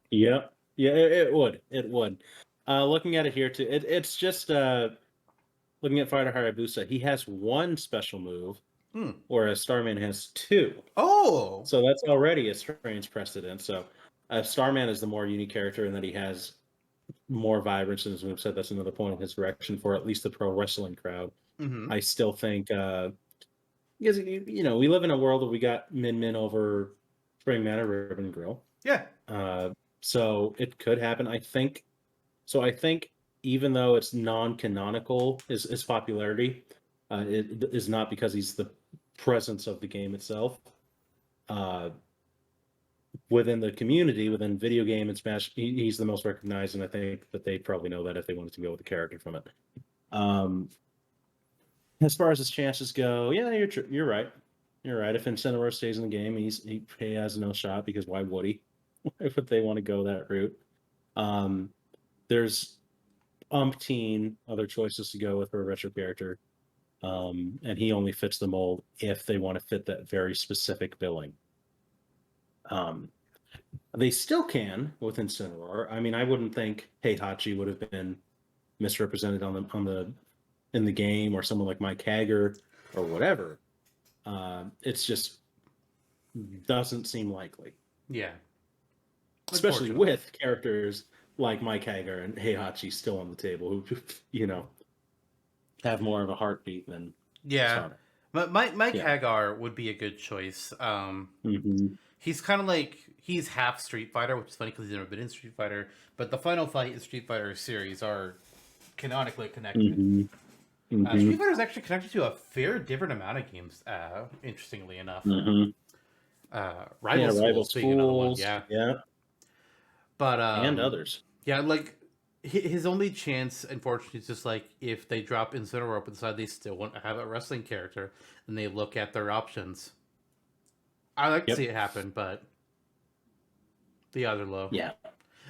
Yeah. Yeah. It would. It would. Looking at it here too. It's just looking at Fighter Hayabusa. He has one special move, Hmm. whereas Starman has two. Oh! So that's already a strange precedent. So Starman is the more unique character in that he has more vibrance in his moveset. That's another point in his direction for at least the pro wrestling crowd. Mm-hmm. I still think because we live in a world where we got min over Spring Manor Ribbon Grill. Yeah. Uh, so it could happen. I think so. I think even though it's non-canonical, his popularity it is not because he's the presence of the game itself. Uh, Within the community, within video game and Smash, he's the most recognized, and I think that they probably know that if they wanted to go with the character from it. Um, as far as his chances go, yeah, you're right. You're right. If Incineroar stays in the game, he has no shot because why would he? Why would they want to go that route? Um, there's umpteen other choices to go with for a retro character, and he only fits the mold if they want to fit that very specific billing. Um, They still can with Incineroar. I mean, I wouldn't think Heihachi would have been misrepresented on the in the game or someone like Mike Hager or whatever. It's just doesn't seem likely, Yeah. especially Unfortunately. with characters like Mike Hagar and Heihachi still on the table, who have more of a heartbeat than Yeah, Starman. but Mike Yeah. Hagar would be a good choice. He's kind of like he's half Street Fighter, which is funny because he's never been in Street Fighter. But the final fight in Street Fighter series are canonically connected. Street Fighter is actually connected to a fair different amount of games. Interestingly enough, Rival Schools being another one. Yeah, Yeah, but and others. yeah, like his only chance, unfortunately, is just like if they drop Incineroar up inside, they still want to have a wrestling character, and they look at their options. I like to see it happen, but the odds are low. Yeah.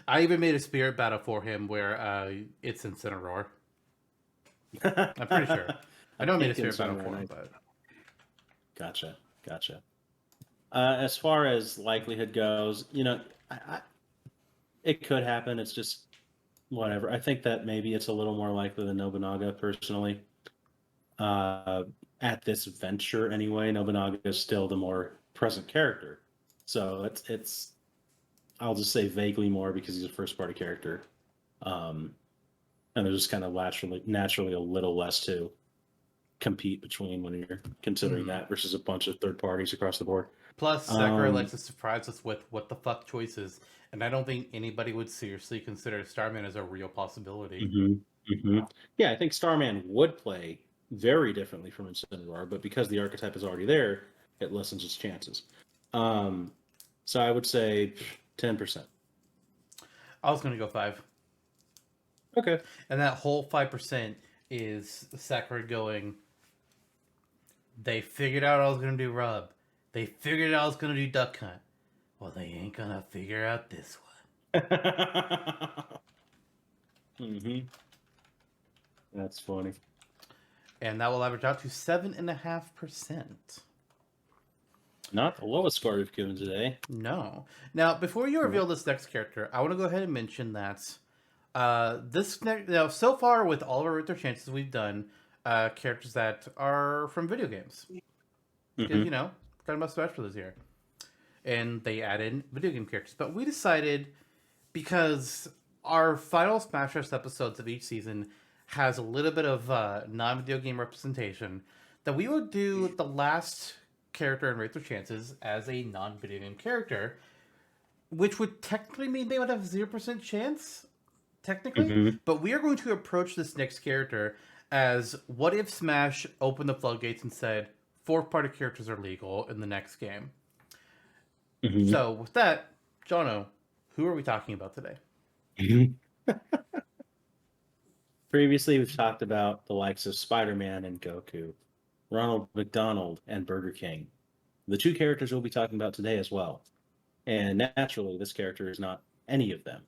I even made a spirit battle for him where it's Incineroar. I'm pretty sure. I know I made a spirit battle for him, but Gotcha. As far as likelihood goes, it could happen. It's just whatever. I think that maybe it's a little more likely than Nobunaga, personally. At this venture, anyway, Nobunaga is still the more present character. So it's I'll just say vaguely more because he's a first-party character. And there's just kind of naturally a little less to compete between when you're considering that versus a bunch of third parties across the board. Plus, Sakurai likes to surprise us with what the fuck choices, and I don't think anybody would seriously consider Starman as a real possibility. Yeah, I think Starman would play very differently from Incineroar, but because the archetype is already there, it lessens its chances. So I would say 10%. I was going to go 5. Okay. And that whole 5% is Sakurai going, they figured out I was going to do Rub. They figured out I was going to do Duck Hunt. Well, they ain't going to figure out this one. That's funny. And that will average out to 7.5%. Not the lowest score we've given today. No. Now, before you reveal this next character, I want to go ahead and mention that so far with all of our Ruther chances we've done, characters that are from video games. Because, got a mustache for this year. And they add in video game characters. But we decided, because our final Smash Bros. Episodes of each season has a little bit of non-video game representation, that we would do the last character in Rate Their Chances as a non-video game character, which would technically mean they would have 0% chance, technically. But we are going to approach this next character as, what if Smash opened the floodgates and said, fourth-party characters are legal in the next game? So, with that, Jonno, who are we talking about today? Previously, we've talked about the likes of Spider-Man and Goku, Ronald McDonald and Burger King. The two characters we'll be talking about today as well. And naturally, this character is not any of them.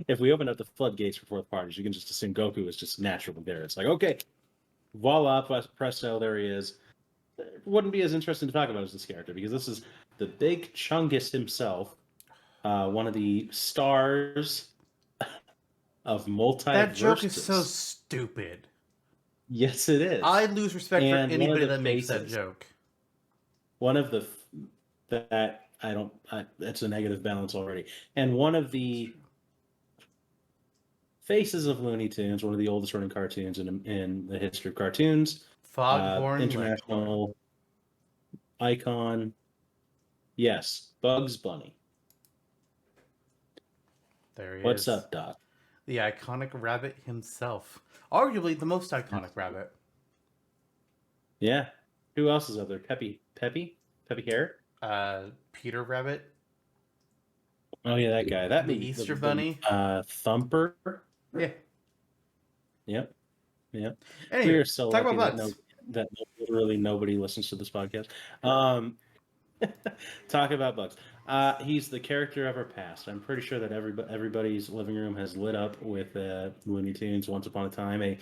If we open up the floodgates for fourth parties, you can just assume Goku is just naturally there. It's like, okay, voila, presto, there he is. It wouldn't be as interesting to talk about as this character, because this is the big Chungus himself, one of the stars of multiverses. That joke is so stupid. Yes, it is. I lose respect for anybody that makes that joke. One of the that's a negative balance already. And one of the faces of Looney Tunes, one of the oldest running cartoons in the history of cartoons. Foghorn international icon. Yes, Bugs Bunny. There he What's is. up, Doc? The iconic rabbit himself. Arguably the most iconic rabbit. Yeah. Who else is up there? Peppy Hair? Peter Rabbit. Oh yeah, that guy. That the Easter Bunny. Thumper. Yeah. Yep. Anyway, we are so talk lucky about Bugs. that literally nobody listens to this podcast. Talk about Bugs. He's the character of our past. I'm pretty sure that everybody's living room has lit up with Looney Tunes. Once upon a time, a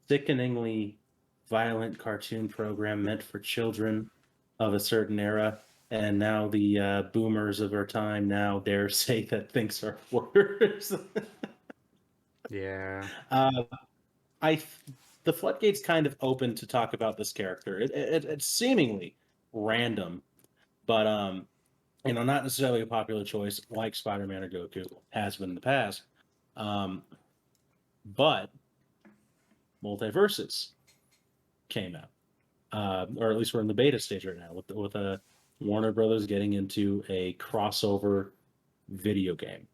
sickeningly violent cartoon program meant for children of a certain era. And now the boomers of our time now dare say that things are worse. Yeah. The floodgates kind of open to talk about this character. It's seemingly random, but not necessarily a popular choice like Spider-Man or Goku has been in the past. But Multiverses came out, or at least we're in the beta stage right now with Warner Brothers getting into a crossover video game.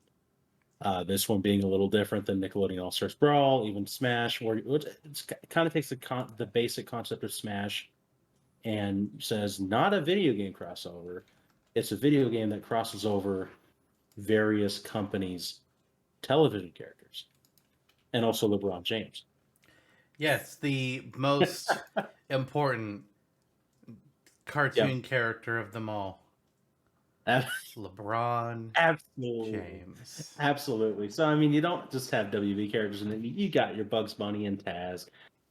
This one being a little different than Nickelodeon All Stars Brawl, even Smash, which kind of takes the basic concept of Smash and says not a video game crossover. It's a video game that crosses over various companies' television characters, and also LeBron James. Yes, the most important cartoon character of them all. LeBron Absolutely. James. Absolutely. So I mean, you don't just have WB characters, and you got your Bugs Bunny and Taz,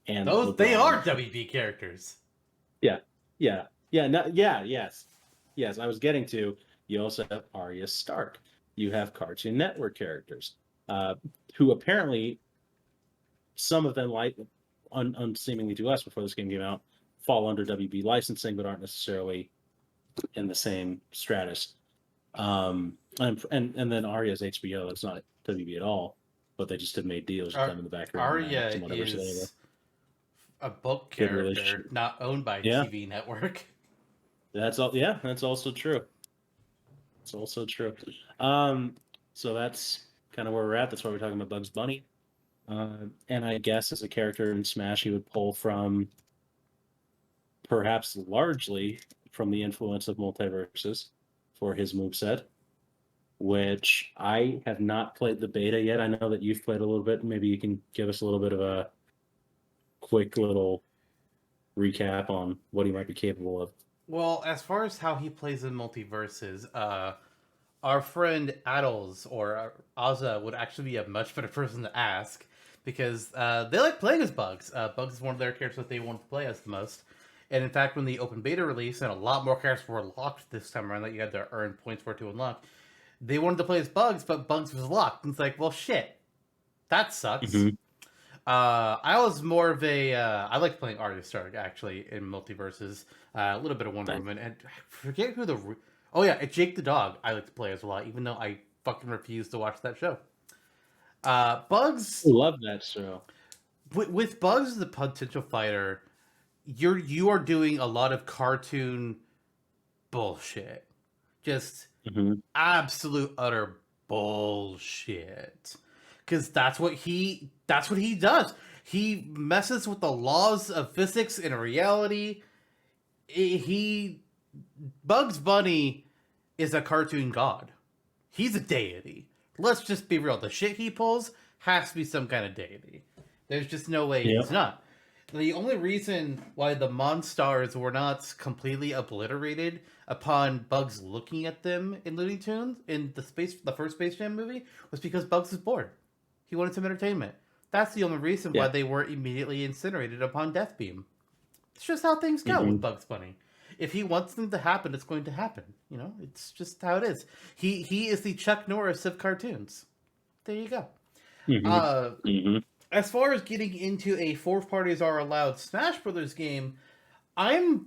and Those LeBron. they are WB characters. Yeah. Yes. I was getting to. You also have Arya Stark. You have Cartoon Network characters, who apparently some of them, like unseemingly to us before this game came out, fall under WB licensing, but aren't necessarily in the same stratus. And then Arya's HBO. That's not WB at all, but they just have made deals with them in the background. Arya is a book character, not owned by TV network. That's all. Yeah, that's also true. It's also true. So that's kind of where we're at. That's why we're talking about Bugs Bunny. And I guess as a character in Smash, he would pull from, perhaps largely from the influence of Multiverses for his moveset, which I have not played the beta yet. I know that you've played a little bit. Maybe you can give us a little bit of a quick little recap on what he might be capable of. Well, as far as how he plays in Multiverses, our friend Addles or Ozza would actually be a much better person to ask, because they like playing as Bugs. Bugs is one of their characters that they want to play as the most. And in fact, when the open beta released and a lot more characters were locked this time around that you had to earn points for to unlock, they wanted to play as Bugs, but Bugs was locked. And it's like, well, shit. That sucks. Mm-hmm. I was more of a... I like playing Arya Stark, actually, in Multiverses. A little bit of Wonder Woman. And I forget who the... Oh, yeah, it's Jake the Dog I like to play as a lot, even though I fucking refuse to watch that show. Bugs... I love that show. With Bugs, the potential fighter, you are doing a lot of cartoon bullshit. Just absolute, utter bullshit. Because that's what he does. He messes with the laws of physics and reality. Bugs Bunny is a cartoon god. He's a deity. Let's just be real. The shit he pulls has to be some kind of deity. There's just no way he's not. The only reason why the Monstars were not completely obliterated upon Bugs looking at them in Looney Tunes in the first Space Jam movie was because Bugs was bored. He wanted some entertainment. That's the only reason why they were immediately incinerated upon Death Beam. It's just how things go with Bugs Bunny. If he wants them to happen, it's going to happen. You know, it's just how it is. He is the Chuck Norris of cartoons. There you go. As far as getting into a 4 parties are allowed Smash Brothers game, I'm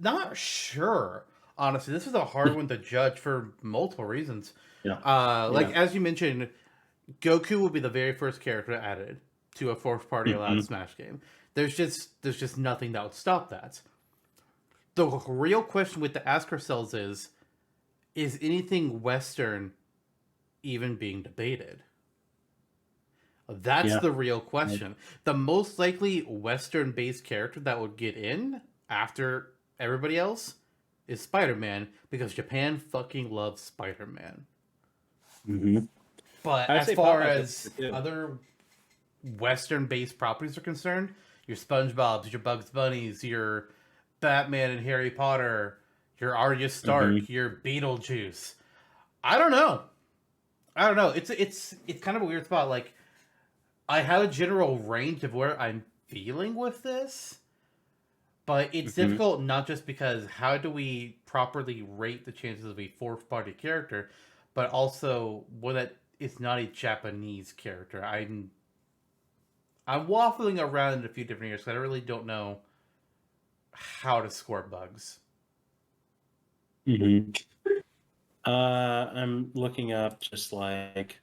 not sure. Honestly, this is a hard one to judge for multiple reasons. As you mentioned, Goku will be the very first character added to a 4 party allowed Smash game. There's just nothing that would stop that. The real question we have to ask ourselves is anything Western even being debated? That's the real question. The most likely Western-based character that would get in after everybody else is Spider-Man, because Japan fucking loves Spider-Man. But as far as other Western-based properties are concerned, your SpongeBob's, your Bugs Bunnies, your Batman and Harry Potter, your Arya Stark, your Beetlejuice. I don't know. It's kind of a weird spot. Like, I have a general range of where I'm feeling with this, but it's difficult not just because how do we properly rate the chances of a 4th party character, but also one that is not a Japanese character. I'm waffling around in a few different areas because I really don't know how to score Bugs. I'm looking up just like,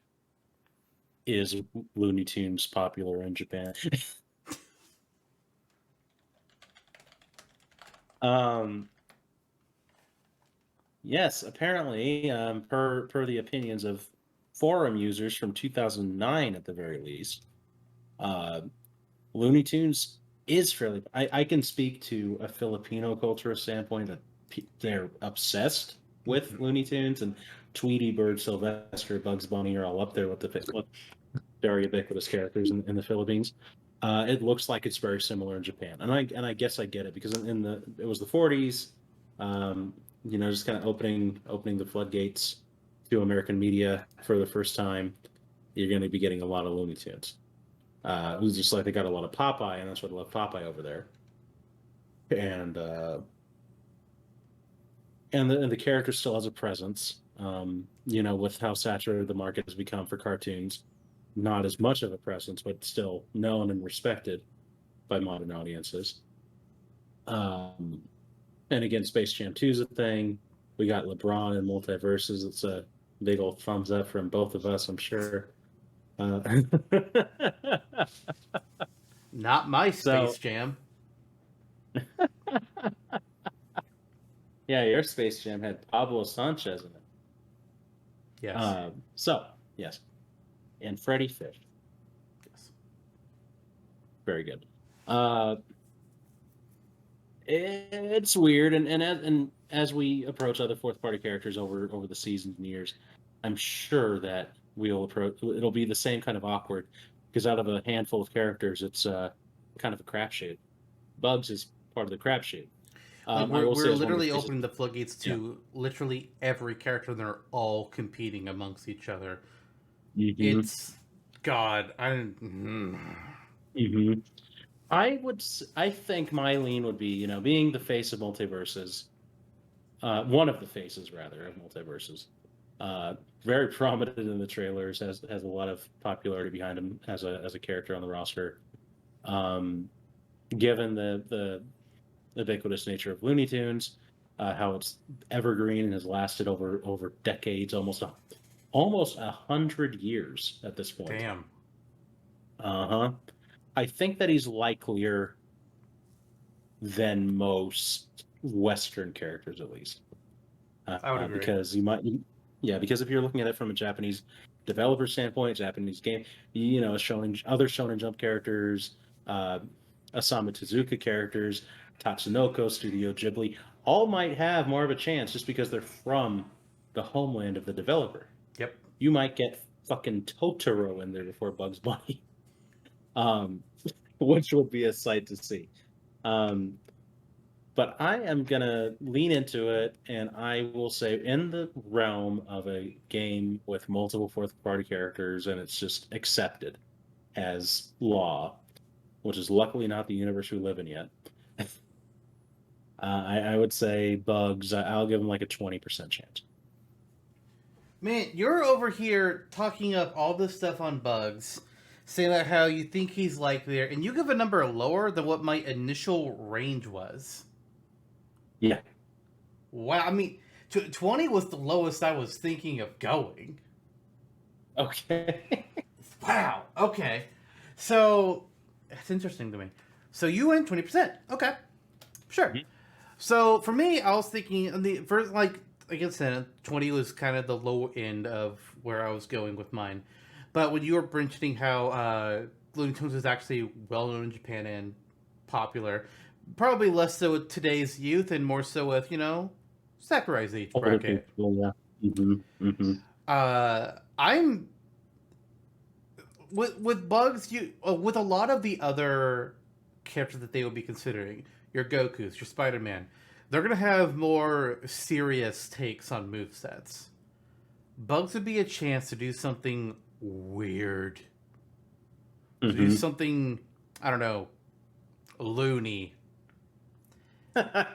is Looney Tunes popular in Japan? um, yes, apparently, per the opinions of forum users from 2009 at the very least, uh, Looney Tunes is fairly. I can speak to a Filipino cultural standpoint that they're obsessed with Looney Tunes, and Tweety Bird, Sylvester, Bugs Bunny are all up there with the very ubiquitous characters in the Philippines. It looks like it's very similar in Japan, and I guess I get it because in the it was the 40s, just kind of opening the floodgates to American media for the first time. You're going to be getting a lot of Looney Tunes. It was just like they got a lot of Popeye, and that's what I love Popeye over there. And the character still has a presence. With how saturated the market has become for cartoons, not as much of a presence, but still known and respected by modern audiences. And again, Space Jam 2 is a thing. We got LeBron and Multiverses. It's a big old thumbs up from both of us, I'm sure. Not my So, Space Jam. yeah, your Space Jam had Pablo Sanchez in it. Yes. Yes. And Freddie Fish. Yes. Very good. It's weird, and as we approach other fourth party characters over the seasons and years, I'm sure that it'll be the same kind of awkward, because out of a handful of characters, it's kind of a crapshoot. Bugs is part of the crapshoot. Like I will say, we're as one of the literally cases, opening the floodgates yeah. to literally every character, and they're all competing amongst each other. Mm-hmm. It's God. Mm-hmm. I think my lean would be, being the face of multiverses, one of the faces rather of multiverses, very prominent in the trailers, has a lot of popularity behind him as a character on the roster. Given the ubiquitous nature of Looney Tunes, how it's evergreen and has lasted over decades, almost 100 years at this point. Damn. Uh-huh. I think that he's likelier than most Western characters, at least. I would agree. Because because if you're looking at it from a Japanese developer standpoint, Japanese game, showing other Shonen Jump characters, Osamu Tezuka characters, Tatsunoko, Studio Ghibli, all might have more of a chance just because they're from the homeland of the developer. Yep. You might get fucking Totoro in there before Bugs Bunny. Which would be a sight to see. But I am going to lean into it, and I will say, in the realm of a game with multiple fourth party characters, and it's just accepted as law, which is luckily not the universe we live in yet. I would say Bugs, I'll give him like a 20% chance. Man, you're over here talking up all this stuff on Bugs, saying that how you think he's like there, and you give a number lower than what my initial range was. Yeah. Wow, I mean, 20 was the lowest I was thinking of going. Okay. Wow, okay. So, that's interesting to me. So you went 20%. Okay, sure. Mhm. So for me, I was thinking, the first, like I said, 20 was kind of the low end of where I was going with mine. But when you were mentioning how Looney Tunes is actually well known in Japan and popular, probably less so with today's youth and more so with, Sakurai's age bracket. Yeah. Mm-hmm. Mm-hmm. I'm with Bugs, with a lot of the other characters that they would be considering, your Goku's, your Spider-Man, they're gonna have more serious takes on movesets. Bugs would be a chance to do something weird. To do something, I don't know, loony. Yeah,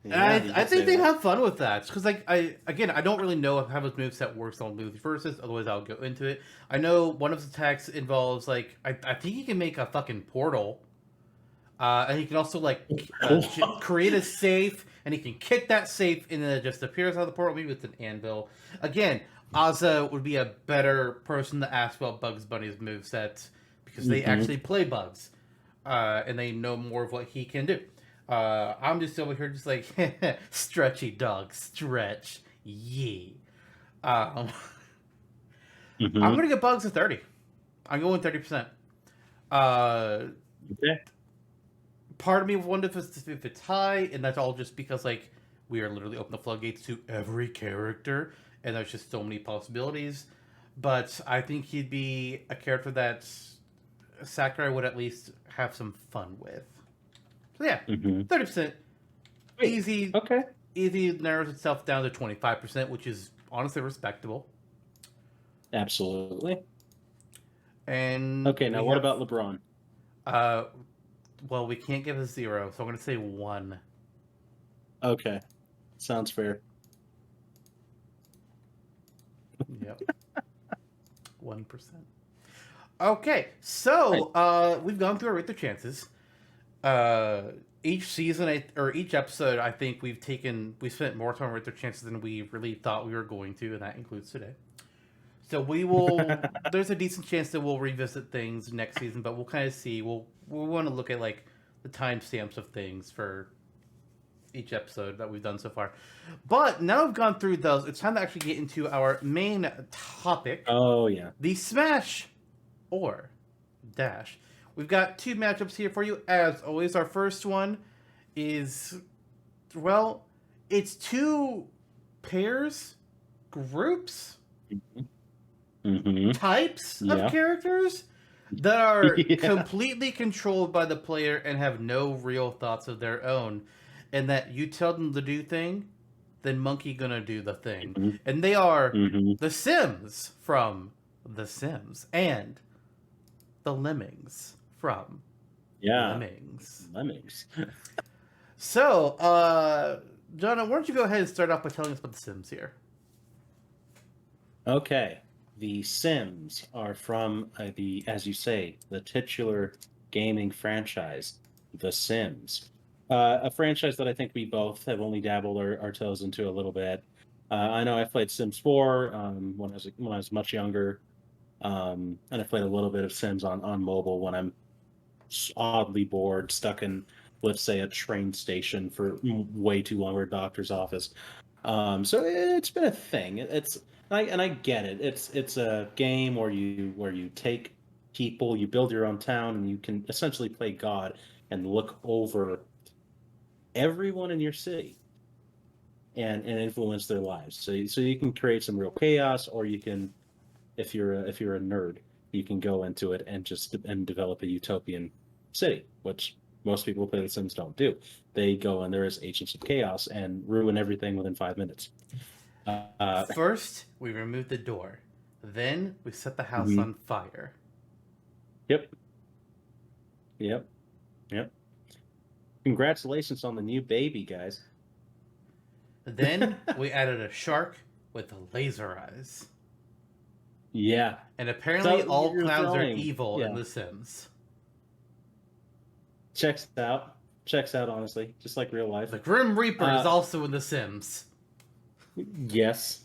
I think they'd have fun with that. Because, I don't really know how his moveset works on Multiverses, otherwise I'll go into it. I know one of his attacks involves, I think he can make a fucking portal. And he can also What? create a safe, and he can kick that safe, and then it just appears out of the portal, maybe with an anvil. Again, Ozza would be a better person to ask about Bugs Bunny's moveset because they Mhm. actually play Bugs, and they know more of what he can do. I'm just over here, just like stretchy dog, stretch, yee. Um, I'm Mhm. gonna get Bugs a 30. I'm going 30%. Uh, Okay. Part of me wonders if it's high, and that's all just because like we are literally open the floodgates to every character, and there's just so many possibilities. But I think he'd be a character that Sakurai would at least have some fun with. So yeah, Mhm. 30%, Wait. easy, Okay. easy narrows itself down to 25%, which is honestly respectable. Absolutely. And Okay. Now, we what have about LeBron? uh, well, we can't give a 0, so I'm gonna say 1. Okay. Sounds fair. Yep, 1%. Okay, so Right. we've gone through our rate the chances. Uh, each season or each episode, I think we spent more time on rate the chances than we really thought we were going to, and that includes today. So we will. There's a decent chance that we'll revisit things next season, but we'll kind of see. We'll want to look at like the timestamps of things for each episode that we've done so far. But now we've gone through those, it's time to actually get into our main topic: Oh yeah. the Smash or Dash. We've got two matchups here for you. As always, our first one is, well, it's two pairs, groups, Mm-hmm. types of Yeah. characters that are Yeah. completely controlled by the player and have no real thoughts of their own. And that you tell them to do thing, then Monkey gonna do the thing. Mm-hmm. And they are Mm-hmm. the Sims from The Sims and the Lemmings from Yeah. Lemmings. Lemmings. So, Jonno, why don't you go ahead and start off by telling us about The Sims here? Okay. The Sims are from as you say, the titular gaming franchise, The Sims. A franchise that I think we both have only dabbled our toes into a little bit. I know I played Sims 4 when I was much younger, and I played a little bit of Sims on mobile when I'm oddly bored, stuck in, let's say, a train station for way too long, or a doctor's office. So it's been a thing. I get it. It's a game where you take people, you build your own town, and you can essentially play God and look over everyone in your city and influence their lives. So you can create some real chaos, or you can, if you're a nerd, you can go into it and just and develop a utopian city, which most people who play The Sims don't do. They go in there as agents of chaos and ruin everything within 5 minutes. Uh, First, we remove the door. Then, we set the house mhm. on fire. Yep, yep, yep. Congratulations on the new baby, guys. Then, we added a shark with laser eyes. Yeah. And apparently, So all you're clowns are throwing, evil in yeah. The Sims. Checks out. Checks out, honestly, just like real life. The Grim Reaper is Uh, also in The Sims. yes,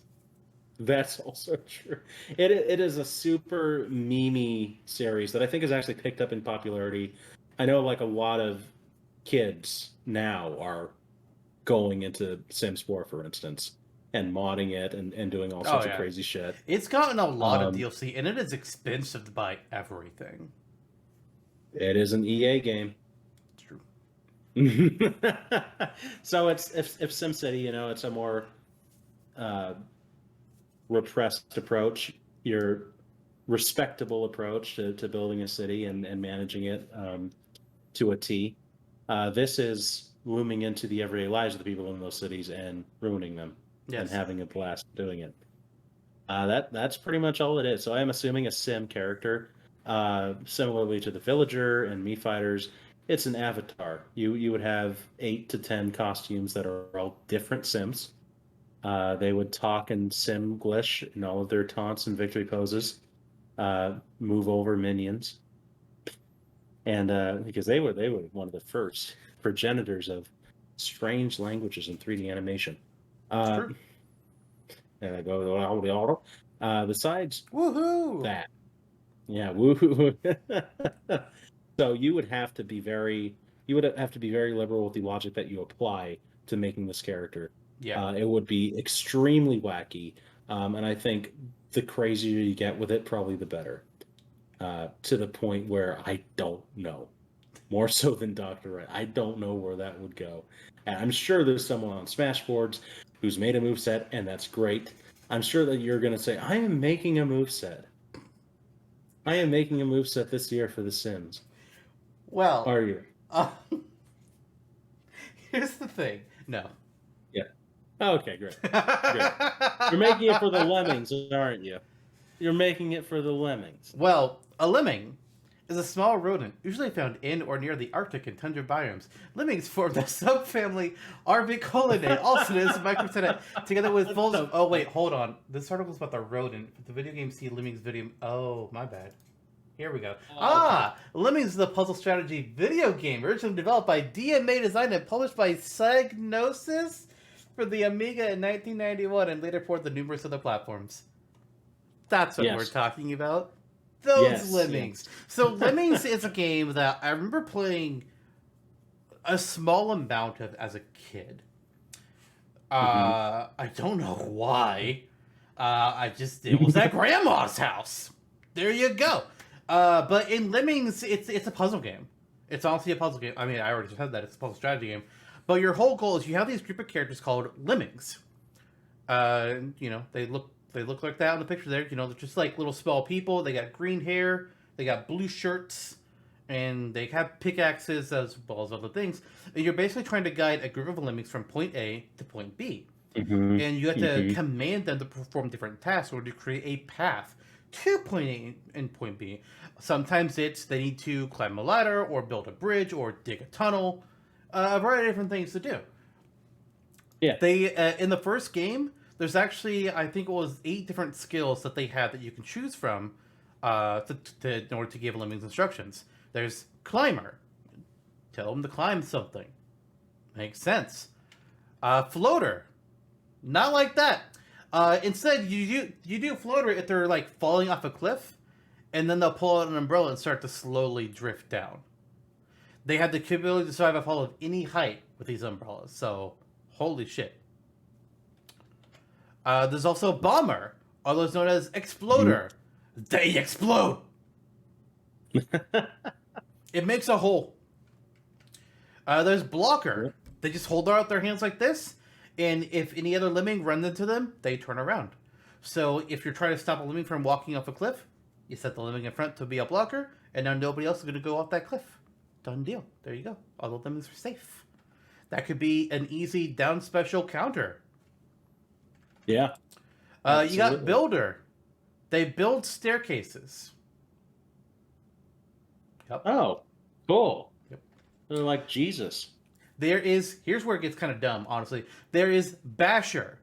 that's also true. It is a super memey series that I think has actually picked up in popularity. I know like a lot of kids now are going into Sims 4, for instance, and modding it and doing all Oh, sorts of yeah. clezy shit. It's gotten a lot of Um, DLC, and it is expensive to buy everything. it is an EA game. It's true. So it's if SimCity, it's a more uh, repressed approach, your respectable approach to building a city and managing it to a T. This is looming into the everyday lives of the people in those cities and ruining them and Yes. having a blast doing it. That's pretty much all it is. So I'm assuming a sim character, similarly to the villager and meat fighters. It's an avatar. You would have 8 to 10 costumes that are all different sims. They would talk in Simglish in all of their taunts and victory poses. Move over minions. and because they were one of the first progenitors of strange languages in 3D animation. It's true. And I go besides Woohoo! that, yeah, woohoo. So you would have to be very liberal with the logic that you apply to making this character. Yeah. It would be extremely wacky, and I think the crazier you get with it, probably the better. To the point where I don't know, more so than Dr. Wright. I don't know where that would go. And I'm sure there's someone on Smashboards who's made a moveset, and that's great. I'm sure that you're going to say, I am making a moveset. I am making a moveset this year for The Sims. Well, Are you? Here's the thing. No. Yeah. Okay, great. You're making it for the Lemmings, aren't you? You're making it for the Lemmings. Well, a lemming is a small rodent usually found in or near the Arctic and tundra biomes. Lemmings form the subfamily Arbicolidae, also known as microtenet, together with full. Oh wait, hold on. This article is about the rodent. The video game see Lemmings video. Oh, my bad. Here we go. Lemmings is the puzzle strategy video game originally developed by DMA Design and published by Psygnosis for the Amiga in 1991 and later ported to numerous other platforms. That's what we're talking about. Those Lemmings. Yes. So Lemmings is a game that I remember playing a small amount of as a kid. I don't know why. It was at Grandma's house. There you go. But in Lemmings, it's a puzzle game. It's honestly a puzzle game. I mean, I already said that it's a puzzle strategy game. But your whole goal is you have these group of characters called Lemmings. They look like that in the picture there. They're just like little small people. They got green hair. They got blue shirts. And they have pickaxes as well as other things. And you're basically trying to guide a group of Lemmings from point A to point B. Mm-hmm. And you have to command them to perform different tasks or to create a path to point A and point B. Sometimes they need to climb a ladder or build a bridge or dig a tunnel. A variety of different things to do. Yeah. They in the first game, there's actually, I think it was 8 different skills that they had that you can choose from in order to give Lemmings instructions. There's climber. Tell them to climb something. Makes sense. Floater. Not like that. Instead, you do floater if they're like falling off a cliff, and then they'll pull out an umbrella and start to slowly drift down. They have the ability to survive a fall of any height with these umbrellas, so holy shit. There's also bomber, otherwise known as exploder. They explode. It makes a hole. There's blocker. They just hold out their hands like this, and if any other lemming runs into them, they turn around. So if you're trying to stop a lemming from walking off a cliff, you set the lemming in front to be a blocker, and now nobody else is going to go off that cliff. Done deal. There you go. All the lemmings are safe. That could be an easy down special counter. Yeah. You got builder. They build staircases. Yep. Oh, cool. Yep. They're like Jesus. Here's where it gets kind of dumb, honestly. There is basher,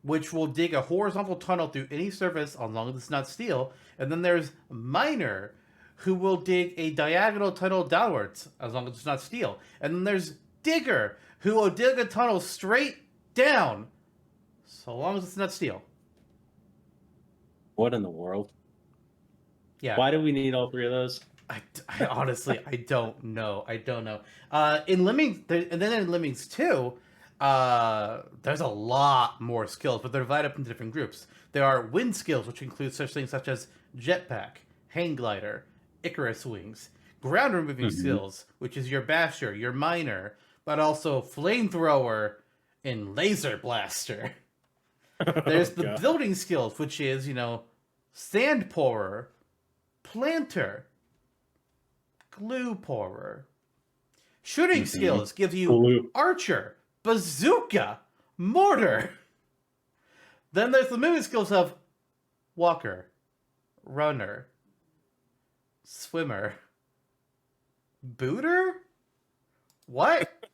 which will dig a horizontal tunnel through any surface as long as it's not steel. And then there's miner, who will dig a diagonal tunnel downwards as long as it's not steel. And then there's digger, who will dig a tunnel straight down so long as it's not steel. What in the world? Yeah. Why do we need all 3 of those? I honestly, I don't know. In Lemmings, and then in Lemmings 2, there's a lot more skills, but they're divided up into different groups. There are wind skills, which include such things such as jetpack, hang glider, Icarus wings, ground removing skills, which is your basher, your miner, but also flamethrower and laser blaster. There's the building skills, which is, sand pourer, planter, glue pourer. Shooting skills gives you archer, bazooka, mortar. Then there's the moving skills of walker, runner, swimmer, booter? What?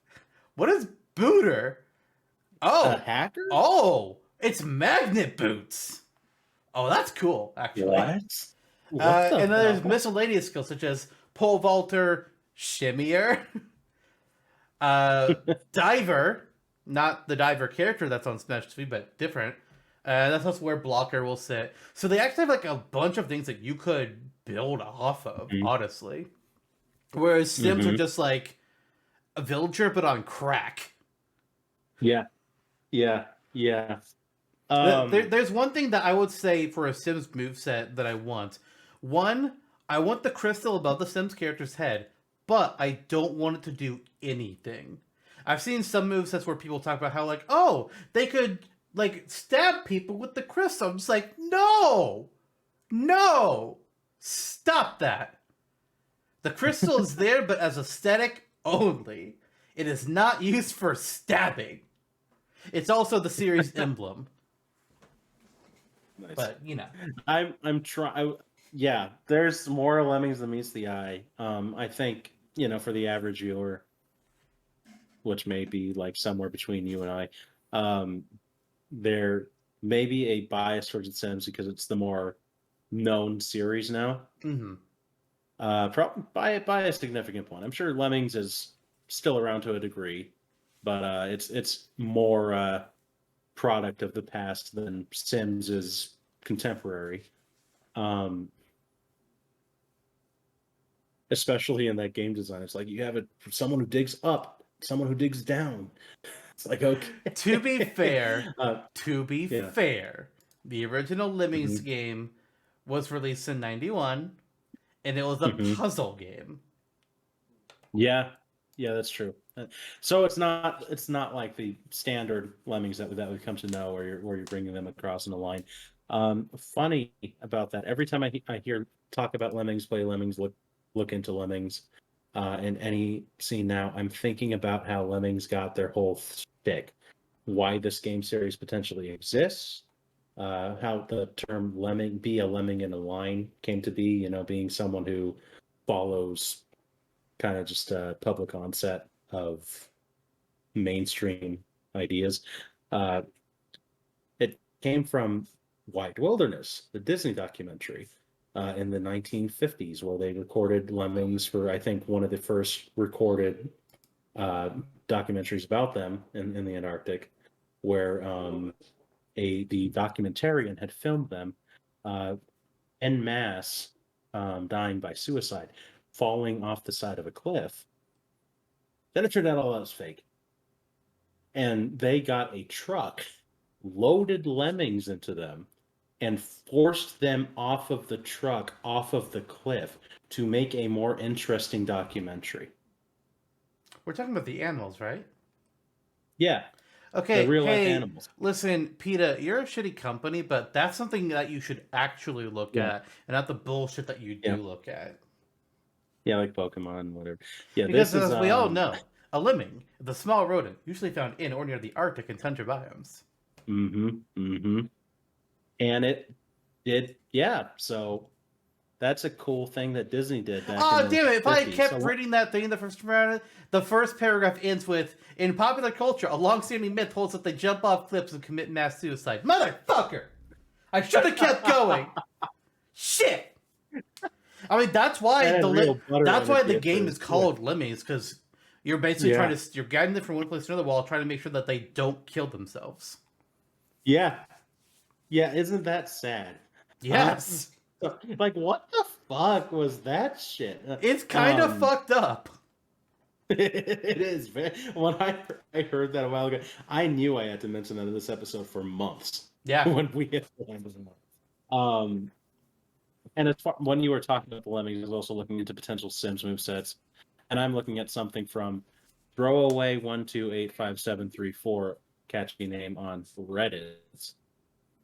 What is booter? Oh, a hacker? Oh, it's magnet boots. Oh, that's cool, actually. What? And then there's miscellaneous skills such as Pole vaulter, shimmier, diver, not the diver character that's on Smash 2, but different. That's also where blocker will sit. So they actually have like a bunch of things that you could build off of, honestly. Whereas Sims are just like a villager, but on crack. Yeah. Yeah. Yeah. There's one thing that I would say for a Sims moveset that I want. One, I want the crystal above the Sims character's head, but I don't want it to do anything. I've seen some movesets where people talk about how, like, oh, they could, like, stab people with the crystal. I'm just like, no! No! Stop that! The crystal is there, but as aesthetic only. It is not used for stabbing. It's also the series emblem. Nice. But you know, I'm trying. Yeah, there's more Lemmings than meets the eye. I think for the average viewer, which may be like somewhere between you and I, there may be a bias towards the Sims because it's the more known series now. mm-hmm. By a significant point. I'm sure Lemmings is still around to a degree, but it's more product of the past than Sims is contemporary. Especially in that game design, it's like you have someone who digs up, someone who digs down. It's like, okay. To be fair, fair, the original Lemmings game was released in '91, and it was a puzzle game. Yeah, that's true. So it's not like the standard Lemmings that we come to know, where you're bringing them across in a line. Funny about that, every time I hear talk about Lemmings, play Lemmings, look into Lemmings, in any scene now, I'm thinking about how Lemmings got their whole shtick, why this game series potentially exists, how the term lemming, be a lemming in a line, came to be. Being someone who follows kind of just a public onset of mainstream ideas. It came from White Wilderness, the Disney documentary, in the 1950s, where they recorded Lemmings for, I think, one of the first recorded documentaries about them in the Antarctic, where the documentarian had filmed them en masse, dying by suicide, falling off the side of a cliff. Then it turned out all that was fake. And they got a truck, loaded Lemmings into them, and forced them off of the truck, off of the cliff, to make a more interesting documentary. We're talking about the animals, right? Yeah. Okay, the real life animals. Listen, PETA, you're a shitty company, but that's something that you should actually look at, and not the bullshit that you do look at. Yeah, like Pokemon, whatever. Yeah, because as we all know, a lemming, the small rodent, usually found in or near the Arctic and tundra biomes. And it did, so that's a cool thing that Disney did back in the damn it, if 50s. I kept reading that thing the first paragraph ends with, in popular culture, a long-standing myth holds that they jump off cliffs and commit mass suicide. Motherfucker! I should have kept going! Shit! I mean, that's why the game is called Lemmings, because you're basically you're guiding them from one place to another while trying to make sure that they don't kill themselves. Yeah, isn't that sad? Yes. Like, what the fuck was that shit? It's kind of fucked up. It is. When I heard that a while ago, I knew I had to mention that in this episode for months. Yeah. When we hit the end of the month. And when you were talking about the Lemmings, I was also looking into potential Sims movesets, and I'm looking at something from Throwaway128574, catchy name on Reddit,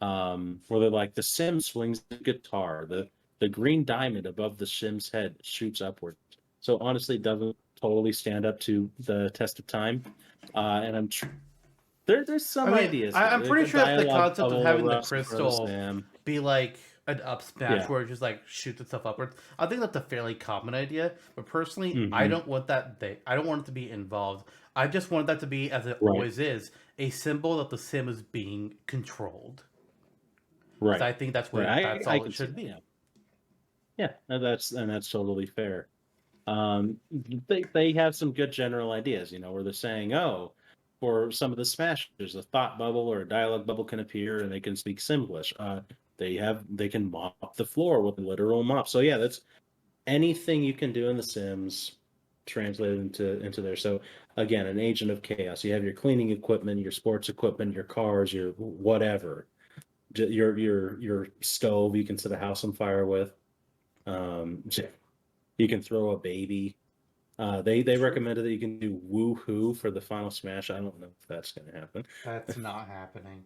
where they're like, the Sim swings the guitar, the green diamond above the Sim's head shoots upward. So honestly, it doesn't totally stand up to the test of time, and there's some ideas. I'm pretty sure that the concept of having the crystal be like an up smash where it just like shoots itself upwards, I think that's a fairly common idea. But personally, I don't want that. I don't want it to be involved. I just want that to be, as it always is, a symbol that the Sim is being controlled. Right. So I think that's what that's all it should be. Yeah, and that's totally fair. Um, they have some good general ideas, where they're saying, oh, for some of the smashers, a thought bubble or a dialogue bubble can appear, and they can speak Simlish. They can mop the floor with a literal mop. So yeah, that's anything you can do in The Sims translated into there. So again, an agent of chaos. You have your cleaning equipment, your sports equipment, your cars, your whatever, your stove you can set a house on fire with. You can throw a baby. They recommended that you can do Woohoo for the final smash. I don't know if that's going to happen. That's not happening.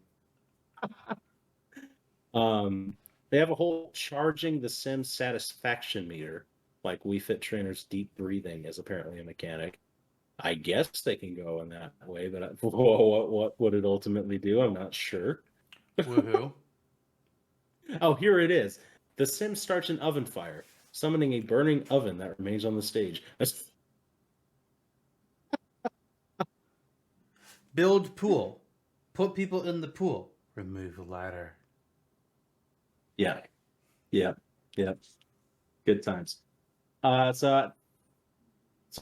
They have a whole charging the Sim satisfaction meter, like Wii Fit Trainer's deep breathing is apparently a mechanic. I guess they can go in that way, but what would it ultimately do? I'm not sure. Woohoo. Oh, here it is. The Sim starts an oven fire, summoning a burning oven that remains on the stage. Build pool. Put people in the pool. Remove ladder. Yeah. Good times. So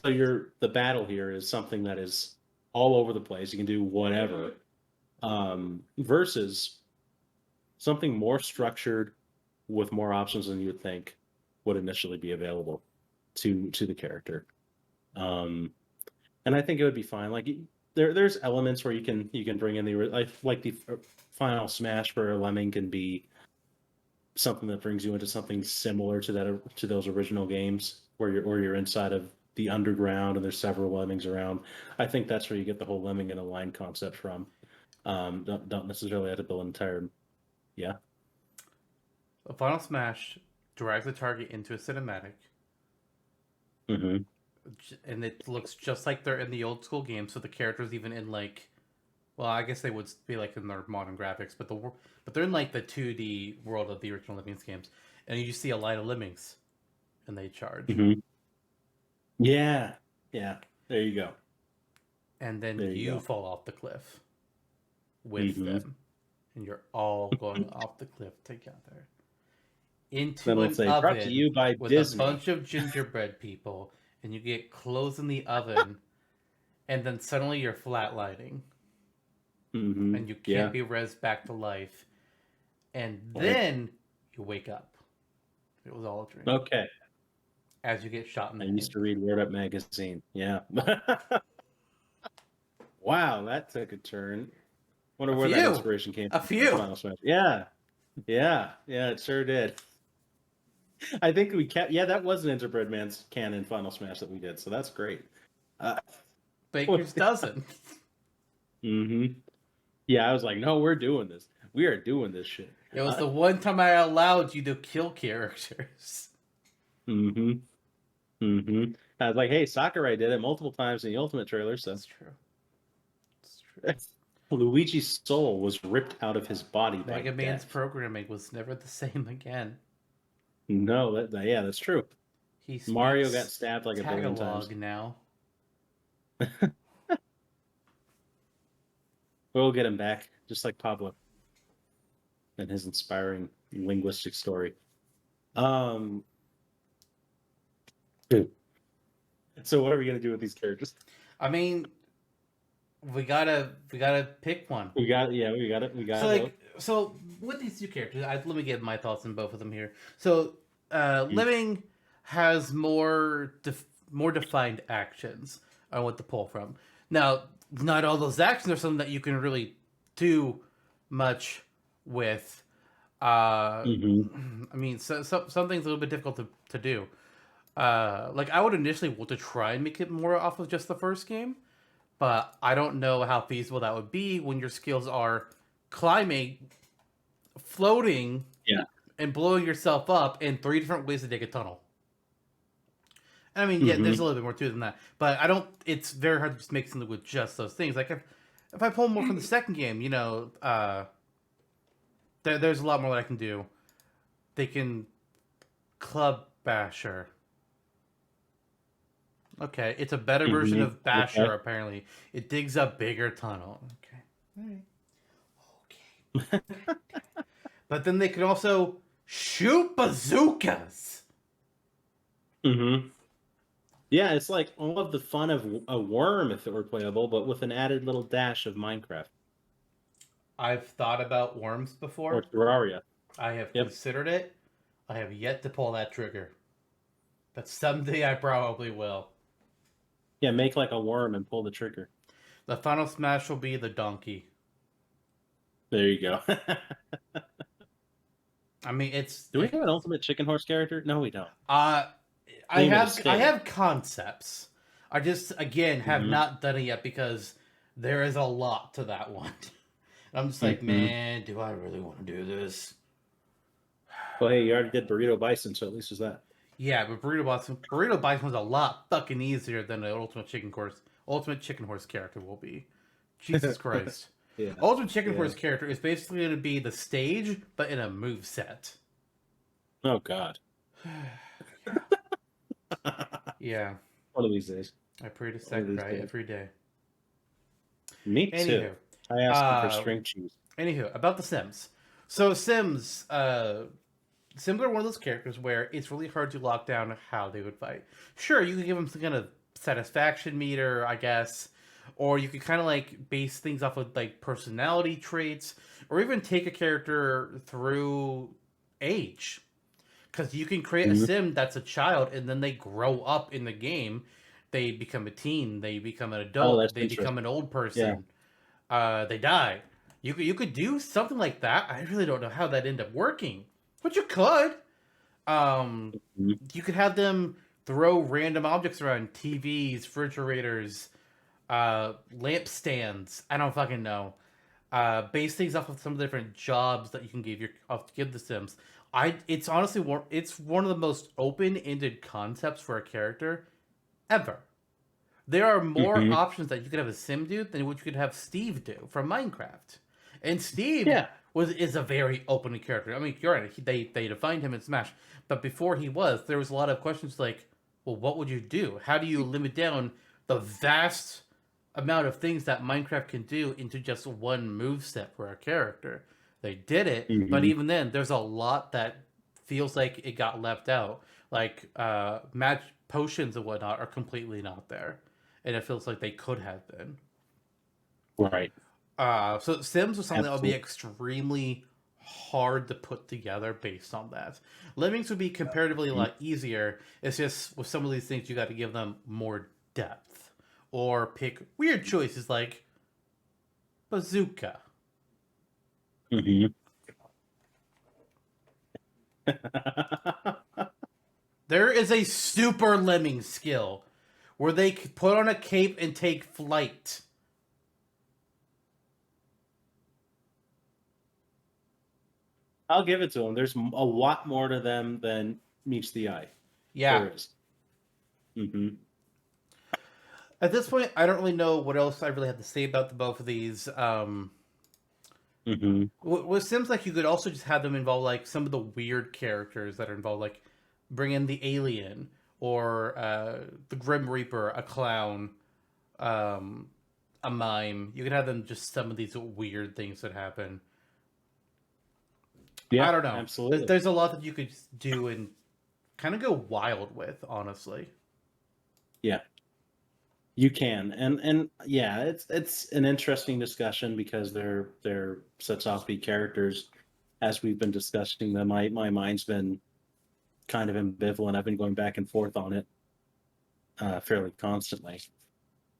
the battle here is something that is all over the place. You can do whatever. Versus something more structured with more options than you would think would initially be available to the character. And I think it would be fine. Like there's elements where you can bring in the final smash for a lemming can be something that brings you into something similar to those original games where you're inside of the underground and there's several lemmings around. I think that's where you get the whole lemming in a line concept from. Don't necessarily have to build an entire. Yeah. A final smash drives the target into a cinematic. Mm-hmm. And it looks just like they're in the old school game, so the characters even in well, I guess they would be like in their modern graphics, but they're in like the 2D world of the original Lemmings games, and you see a line of lemmings, and they charge, Mm-hmm. Yeah. There you go. and then There you go. fall off the cliff with Mm-hmm. them, and you're all going off the cliff together into Then an let's say brought to oven you by with Disney. a bunch of gingerbread people, and you get clothes in the oven, and then suddenly you're flatlining. Mm-hmm. And you can't be rezzed back to life. And then you wake up. It was all a dream. Okay. As you get shot in the I head. used to read Word Up magazine. Yeah. Wow, that took a turn. Wonder where that inspiration came from. A few. Final Smash. Yeah, it sure did. I think we kept. Yeah, that was an Interbred Man's canon Final Smash that we did, so that's great. Baker's dozen. Mm-hmm. Yeah, I was like, no, we're doing this. We are doing this shit. It was the one time I allowed you to kill characters. Mm-hmm. Mm-hmm. I was like, hey, Sakurai did it multiple times in the Ultimate trailer, so that's true. That's true. Luigi's soul was ripped out of his body by Mega Man's death. programming was never the same again. No, that's true. Mario got stabbed like a billion times. Now. We'll get him back, just like Pablo and his inspiring linguistic story. So what are we gonna do with these characters? I mean, we gotta pick one. We got it. So with these two characters, let me get my thoughts on both of them here. So Lemming has more defined actions on what to pull from. Now, not all those actions are something that you can really do much with. I mean, some things a little bit difficult to do. Like I would initially want to try and make it more off of just the first game, but I don't know how feasible that would be when your skills are climbing, floating, and blowing yourself up in 3 different ways to dig a tunnel. And I mean, yeah, there's a little bit more to it than that, but I don't. It's very hard to just make something with just those things. Like if I pull more from the second game, there's a lot more that I can do. They can club basher. Okay, it's a better version of Basher, apparently. It digs a bigger tunnel. Okay. Alright. Okay. But then they can also shoot bazookas. Yeah, it's like all of the fun of a worm if it were playable, but with an added little dash of Minecraft I've thought about worms or before. Terraria. I have Yep. considered it. I have yet to pull that trigger. But someday I probably will. Yeah, make like a worm and pull the trigger. The final smash will be the donkey. There you go. I mean, it's Do we have an ultimate chicken horse character? No, we don't. uh, I We made a have stake. concepts. I just again have Mm-hmm. not done it yet because there is a lot to that one. I'm just like, Mm-hmm. man, do I really want to do this? Well, hey, you already did Burrito Bison, so at least is that. Yeah, but Burrito Bison's a lot fucking easier than the Ultimate Chicken Horse character will be. Jesus Christ. Yeah. Ultimate Chicken Yeah. Horse character is basically going to be the stage, but in a move set. Oh God. Yeah, One of these days. I pray to One of these Sakurai days. every day. Me too. Anywho, I asked him for uh, string cheese. about the Sims. So Sims, Sims are one of those characters where it's really hard to lock down how they would fight. Sure, you can give them some kind of satisfaction meter, I guess, or you could kind of like base things off of like personality traits, or even take a character through age. Because you can create a Mhm. sim that's a child, and then they grow up in the game. They become a teen. They become an Oh, adult. that's They become interesting. an old Yeah. person. They die. You could do something like that. I really don't know how that end up working, but you could. Um, Mhm. you could have them throw random objects around TVs, refrigerators, lampstands. I don't fucking know. Base things off of some of the different jobs that you can give the Sims. It's honestly it's one of the most open-ended concepts for a character ever. There are more Mhm. options that you could have a Sim do than what you could have Steve do from Minecraft. And Steve Yeah. is a very open character. I mean, you're right. They defined him in Smash, but before he was, there was a lot of questions like, well, what would you do? How do you limit down the vast amount of things that Minecraft can do into just one move set for a character? They did it, but Mhm. even then, there's a lot that feels like it got left out. Like match potions and whatnot are completely not there, and it feels like they could have been. Right. So Sims was something that would be Absolutely. extremely hard to put together based on that. Lemmings would be comparatively a Mhm. lot easier. It's just with some of these things you got to give them more depth or pick weird choices like bazooka. Mhm. There is a super lemming skill where they put on a cape and take flight. I'll give it to them. There's a lot more to them than meets the eye. Yeah. There is. Mm-hmm. At this point, I don't really know what else I really have to say about the both of these. Mm-hmm. With Sims, like you could also just have them involve like some of the weird characters that are involved, like bring in the alien or the Grim Reaper, a clown, um, a mime. You could have them just some of these weird things that happen. I Yeah, don't know. absolutely. There's a lot that you could do and kind of go wild with, honestly. Yeah, you can. And yeah, it's an interesting discussion because they're such offbeat characters as we've been discussing them. My mind's been kind of ambivalent. I've been going back and forth on it fairly constantly.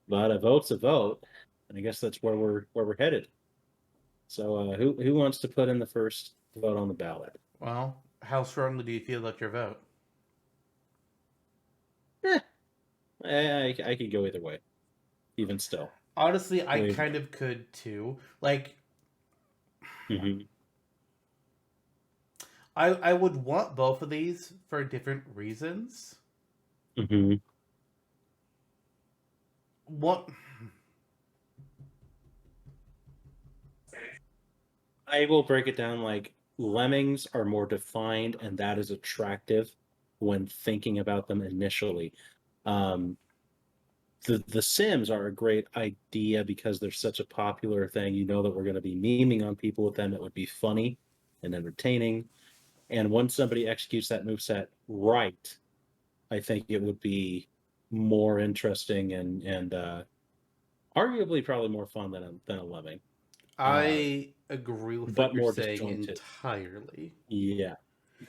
But a vote's a vote, and I guess that's where we're headed. So who wants to put in the first vote on the ballot? Well, how strongly do you feel about your vote? Eh, I could go either way, even still. Honestly, I Wait. kind of could too. Like, Mm-hmm. I would want both of these for different reasons. Mm-hmm. What I will break it down like lemmings are more defined, and that is attractive when thinking about them initially. Um, the Sims are a great idea because they're such a popular thing. You know that we're going to be memeing on people with them. It would be funny and entertaining. And once somebody executes that moveset right, I think it would be more interesting and arguably probably more fun than a Lemming. I agree with what But you're more saying disjointed. entirely. Yeah.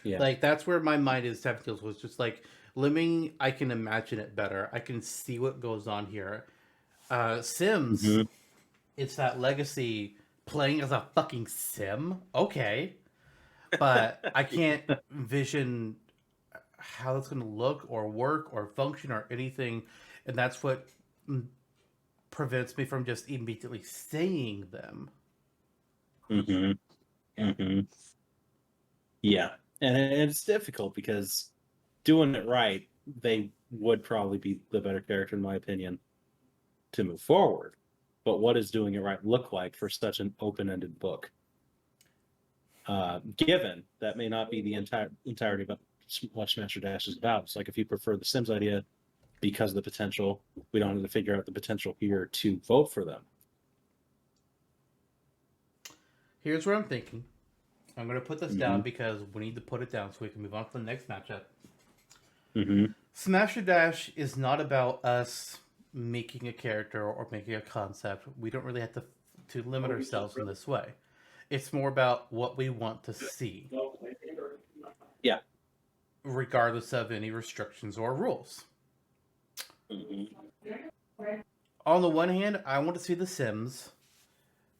Yeah. Like that's where my mind is. Definitely was just like Lemming. I can imagine it better. I can see what goes on here. Sims. hmm It's that legacy playing as a fucking sim. Okay, but I can't envision how that's going to look or work or function or anything, and that's what prevents me from just immediately saying them. hmm hmm Yeah. And it's difficult because doing it right, they would probably be the better character, in my opinion, to move forward. But what does doing it right look like for such an open-ended book? Given that may not be the entirety of what Smasher Dash is about. It's like if you prefer the Sims idea because of the potential, we don't need to figure out the potential here to vote for them. Here's what I'm thinking. I'm going to put this Mm-hmm. down because we need to put it down so we can move on to the next matchup. Mm-hmm. Smash or Dash is not about us making a character or making a concept. We don't really have to limit ourselves in this way. It's more about what we want to see. Yeah. Regardless of any restrictions or rules. Mm-hmm. On the one hand, I want to see The Sims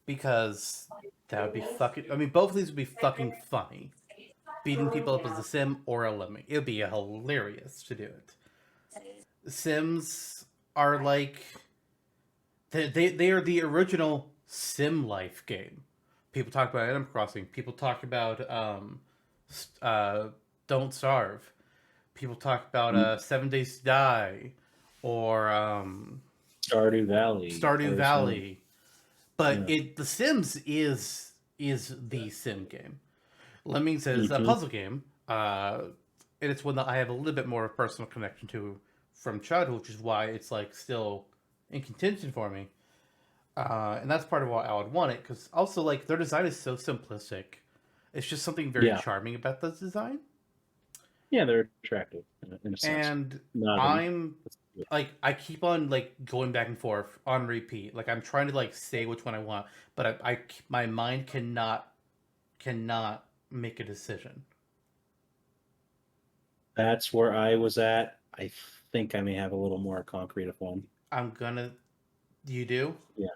because that would be fucking. I mean, both of these would be fucking funny. Beating people up as a Sim or a Lemming. It would be hilarious to do it. Sims are like. They are the original Sim life game. People talk about Animal Crossing. People talk about Don't Starve. People talk about 7 Days to Die or Stardew Valley. Stardew Valley. But Yeah. The Sims is the sim game. Lemmings is a Mm-hmm. puzzle game, and it's one that I have a little bit more personal connection to from childhood, which is why it's like still in contention for me. And that's part of why I would want it, because also like their design is so simplistic. It's just something very Yeah. charming about the design. Yeah, they're attractive in a sense. And Not in, I'm like I keep on like going back and forth on repeat. Like I'm trying to like say which one I want, but I my mind cannot make a decision. That's where I was at. I think I may have a little more concrete of one. I'm gonna. You do? Yeah.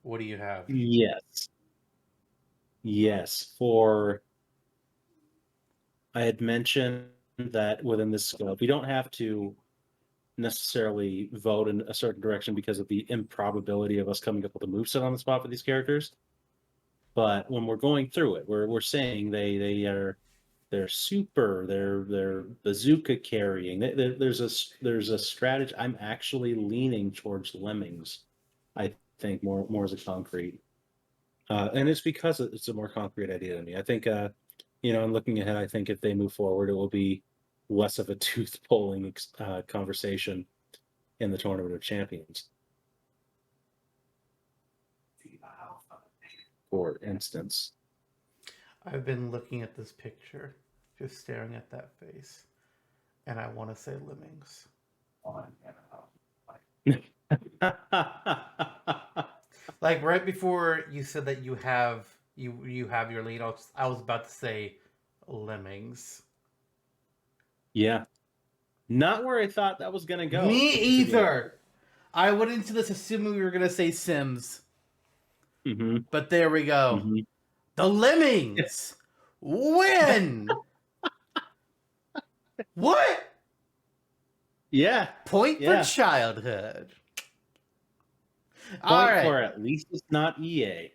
What do you have? Yes. Yes. I had mentioned that within this scope, we don't have to necessarily vote in a certain direction because of the improbability of us coming up with a moveset on the spot for these characters. But when we're going through it, we're saying they're super, they're bazooka carrying. There's a strategy. I'm actually leaning towards Lemmings. I think more as a concrete, and it's because it's a more concrete idea to me. I think and looking ahead, I think if they move forward, it will be less of a tooth pulling conversation in the Tournament of Champions. For instance. I've been looking at this picture, just staring at that face, and I want to say Lemmings. Like right before you said that you have your lead, I was about to say Lemmings. Yeah. Not where I thought that was going to go. Me either. I went into this assuming we were gonna say Sims, but there we go. Mm-hmm. The Lemmings win. What? Yeah. Point for childhood. Point for at least it's not EA.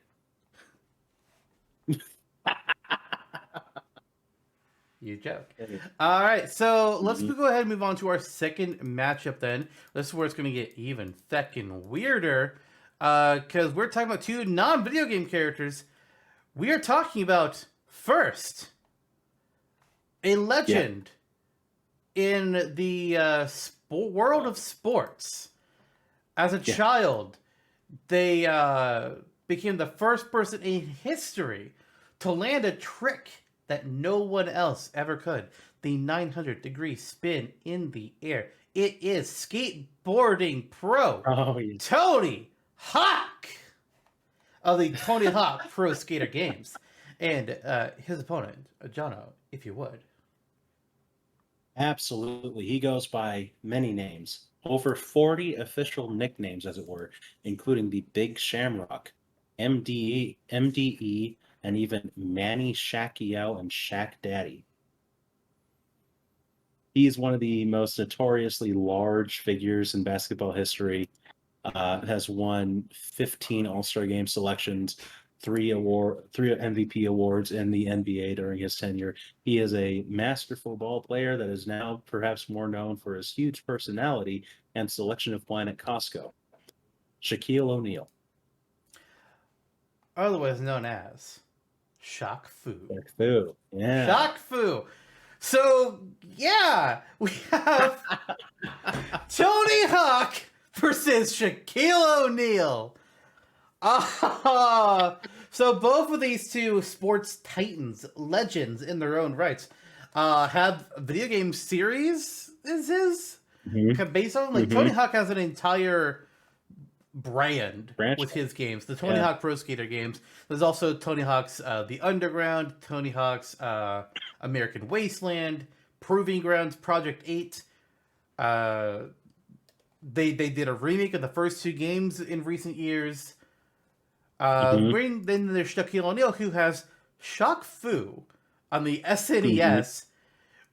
You joke. All right, so let's go ahead and move on to our second matchup then. This is where it's going to get even feckin' weirder because we're talking about two non-video game characters. We are talking about, first, a legend in the world of sports. As a child, they became the first person in history to land a trick that no one else ever could. the 900-degree spin in the air. It is skateboarding pro Oh, yeah. Tony Hawk of the Tony Hawk Pro Skater Games. And his opponent, Jonno, if you would. Absolutely. He goes by many names. Over 40 official nicknames, as it were, including the Big Shamrock, MDE, and even Manny Shaquille and Shaq Daddy. He is one of the most notoriously large figures in basketball history. Has won 15 All-Star Game selections, 3 MVP awards in the NBA during his tenure. He is a masterful ball player that is now perhaps more known for his huge personality and selection of wine at Costco. Shaquille O'Neal. Otherwise known as Shaq Fu. Shaq Fu. Yeah. Shaq Fu. So, yeah, we have Tony Hawk versus Shaquille O'Neal. So both of these two sports titans, legends in their own rights, have video game series. Based on Tony Hawk has an entire brand with his games. The Tony Hawk Pro Skater games. There's also Tony Hawk's The Underground, Tony Hawk's American Wasteland, Proving Grounds, Project 8. They did a remake of the first 2 games in recent years. Then there's Shaquille O'Neal, who has Shaq Fu on the SNES,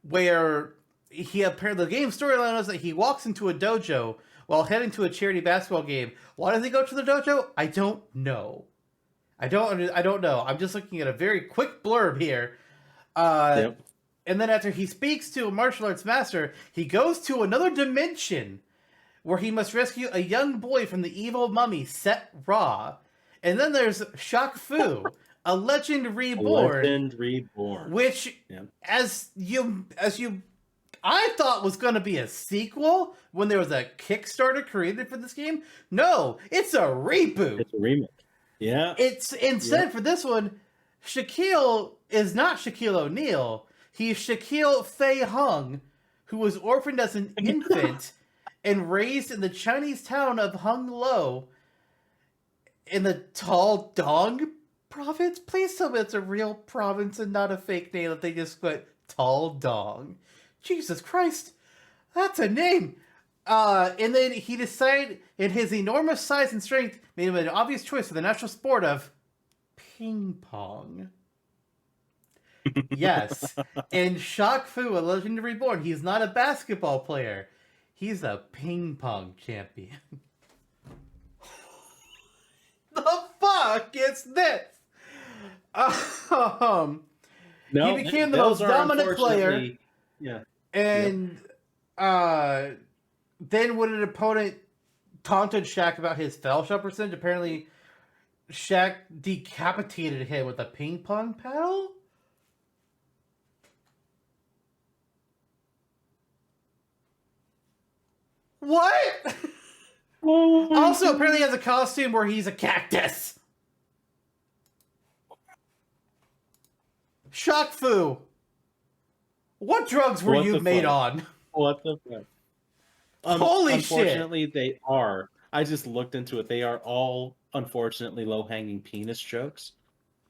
where he apparently the game storyline is that he walks into a dojo while heading to a charity basketball game. Why does he go to the dojo? I don't know. I don't know. I'm just looking at a very quick blurb here. And then after he speaks to a martial arts master, he goes to another dimension where he must rescue a young boy from the evil mummy Set Ra. And then there's Shaq Fu, a legend reborn. Which, as you, I thought was going to be a sequel when there was a Kickstarter created for this game. No, it's a reboot. It's a remake. Yeah. It's instead for this one, Shaquille is not Shaquille O'Neal. He's Shaquille Fei Hung, who was orphaned as an infant and raised in the Chinese town of Hung Lo in the Tal Dong province. Please tell me it's a real province and not a fake name that they just put Tal Dong. Jesus Christ, that's a name. And then he decided, in his enormous size and strength, made him an obvious choice for the natural sport of ping pong. Yes, and Shaq Fu, a legend reborn, he's not a basketball player. He's a ping pong champion. The fuck is this? No, he became the most dominant player. Yeah. And then when an opponent taunted Shaq about his foul shot percentage, apparently Shaq decapitated him with a ping pong paddle? What? Also, apparently he has a costume where he's a cactus. Shaq Fu. What drugs were you made on? What the fuck? Holy shit. Unfortunately, they are. I just looked into it. They are all, unfortunately, low-hanging penis jokes.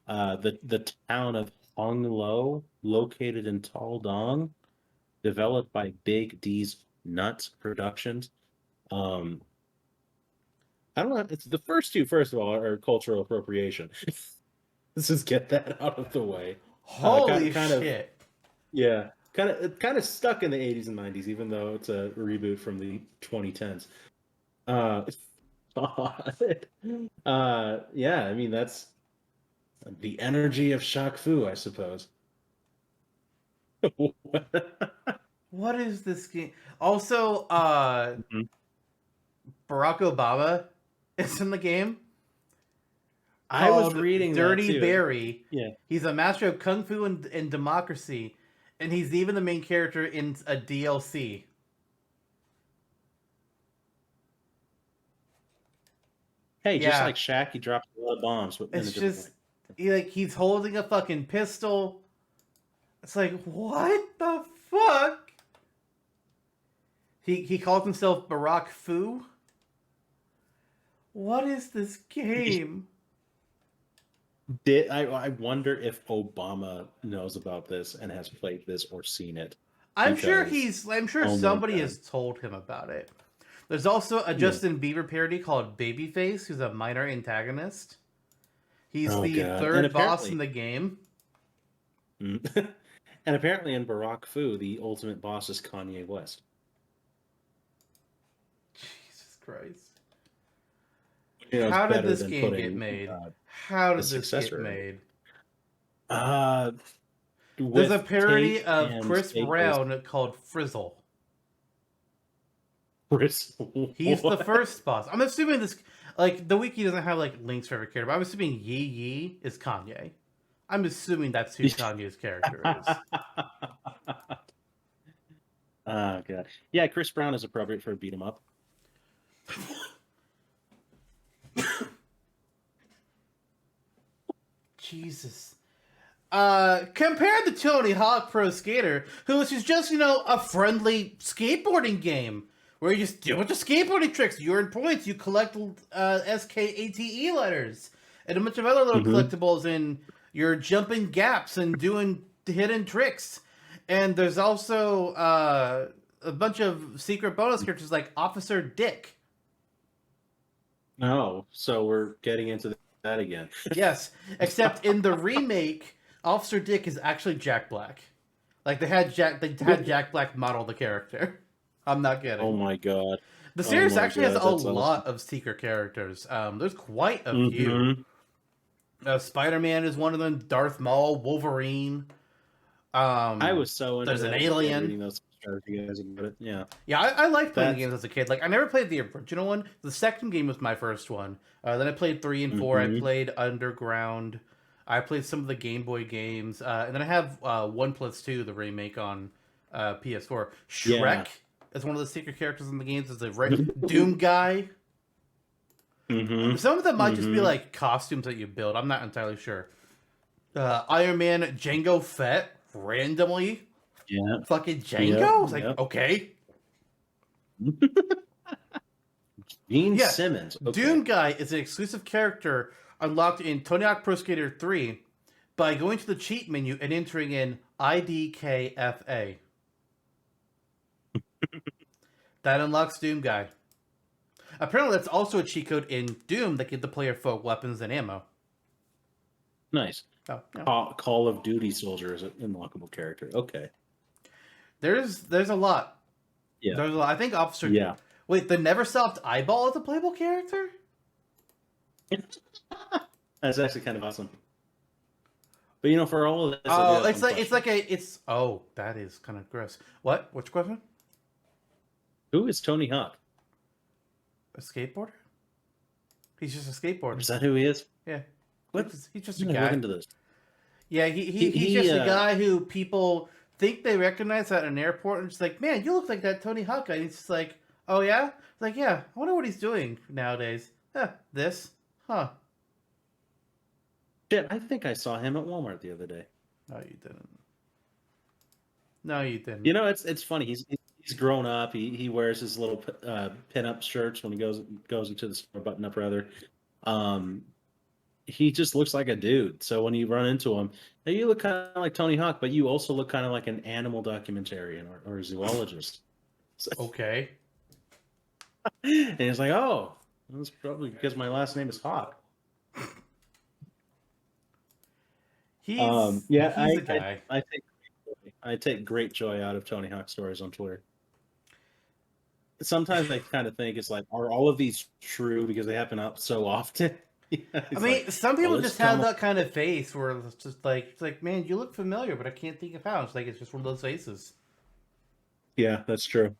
The town of Hung Lo, located in Tal Dong, developed by Big D's Nuts Productions. I don't know. It's the first two, first of all, are cultural appropriation. Let's just get that out of the way. Holy shit. Yeah. Kind of stuck in the 80s and 90s, even though it's a reboot from the 2010s. Yeah, I mean, that's the energy of Shaq Fu, I suppose. What is this game? Also, Barack Obama is in the game. I was reading Dirty Barry. Yeah. He's a master of kung fu and democracy, and he's even the main character in a DLC. Hey, just like Shaq, he drops a lot of bombs. It's just he's holding a fucking pistol. It's like, what the fuck? He calls himself Barack Fu. What is this game? I wonder if Obama knows about this and has played this or seen it. I'm sure Oh my somebody God. has told him about it. There's also a Justin Bieber parody called Babyface, who's a minor antagonist. He's Oh the God. third boss in the game. And apparently in Barack Fu, the ultimate boss is Kanye West. Jesus Christ. You know, How it's did better this than game putting, get made? How did the this get successor in. made? There's a With parody tape of and Chris staples. Brown called Frizzle. Chris, He's the what? first boss. I'm assuming this, like, the wiki doesn't have, like, links for every character, but I'm assuming Yee Yee is Kanye. I'm assuming that's who Kanye's character is. Oh, God. Yeah, Chris Brown is appropriate for a beat 'em up. Jesus. Compared to Tony Hawk Pro Skater, which is just, a friendly skateboarding game where you just do a bunch of skateboarding tricks. You earn points, you collect SKATE letters, and a bunch of other little collectibles, and you're jumping gaps and doing hidden tricks. And there's also a bunch of secret bonus characters like Officer Dick. Oh, so we're getting into that again. Yes, except in the remake, Officer Dick is actually Jack Black. Like they had Jack Black model the character. I'm not kidding. Oh my God. The series actually has a awesome. lot of secret characters. There's quite a few. Spider-Man is one of them. Darth Maul, Wolverine. I was so into there's an that, alien. reading those you guys about it. Yeah. Yeah, I liked playing games as a kid. Like I never played the original one. The second game was my first one. Then I played 3 and 4. I played Underground. I played some of the Game Boy games, and then I have 1+2, the remake on PS4. Shrek is one of the secret characters in the games. Is the Doom guy. Some of them might just be like costumes that you build. I'm not entirely sure. Iron Man, Jango Fett, randomly. Yeah. Fucking Django? It's like, okay. Gene Simmons. Okay. Doom Guy is an exclusive character unlocked in Tony Hawk Pro Skater 3 by going to the cheat menu and entering in IDKFA. That unlocks Doom Guy. Apparently, that's also a cheat code in Doom that gives the player folk weapons and ammo. Nice. Oh, yeah. Call of Duty soldier is an unlockable character. Okay. There's a lot. Yeah. There's a lot. I think Officer... Yeah. Wait, the Never Stopped Eyeball is a playable character? That's actually kind of awesome. But for all of this, oh, that is kind of gross. What? Which question? Who is Tony Hawk? A skateboarder? He's just a skateboarder. Is that who he is? Yeah. What? He's just a guy. Look into this. Yeah, he's just a guy who people think they recognize at an airport, and just like, man, you look like that Tony Hawk guy. And he's just like, oh yeah? Like, yeah, I wonder what he's doing nowadays. This. Huh. Shit, I think I saw him at Walmart the other day. No, you didn't. No, you didn't. It's funny. He's grown up. He wears his little pin-up shirts when he goes into the store, button up rather. He just looks like a dude. So when you run into him, hey, you look kind of like Tony Hawk, but you also look kind of like an animal documentarian or a zoologist. So, okay. and he's like, oh, that's probably because my last name is Hawk. He's a guy. I take great joy out of Tony Hawk stories on Twitter. Sometimes I kind of think it's like, are all of these true because they happen up so often? I mean, some people just have that kind of face where it's just like, man, you look familiar, but I can't think of how. It's like it's just one of those faces. Yeah, that's true.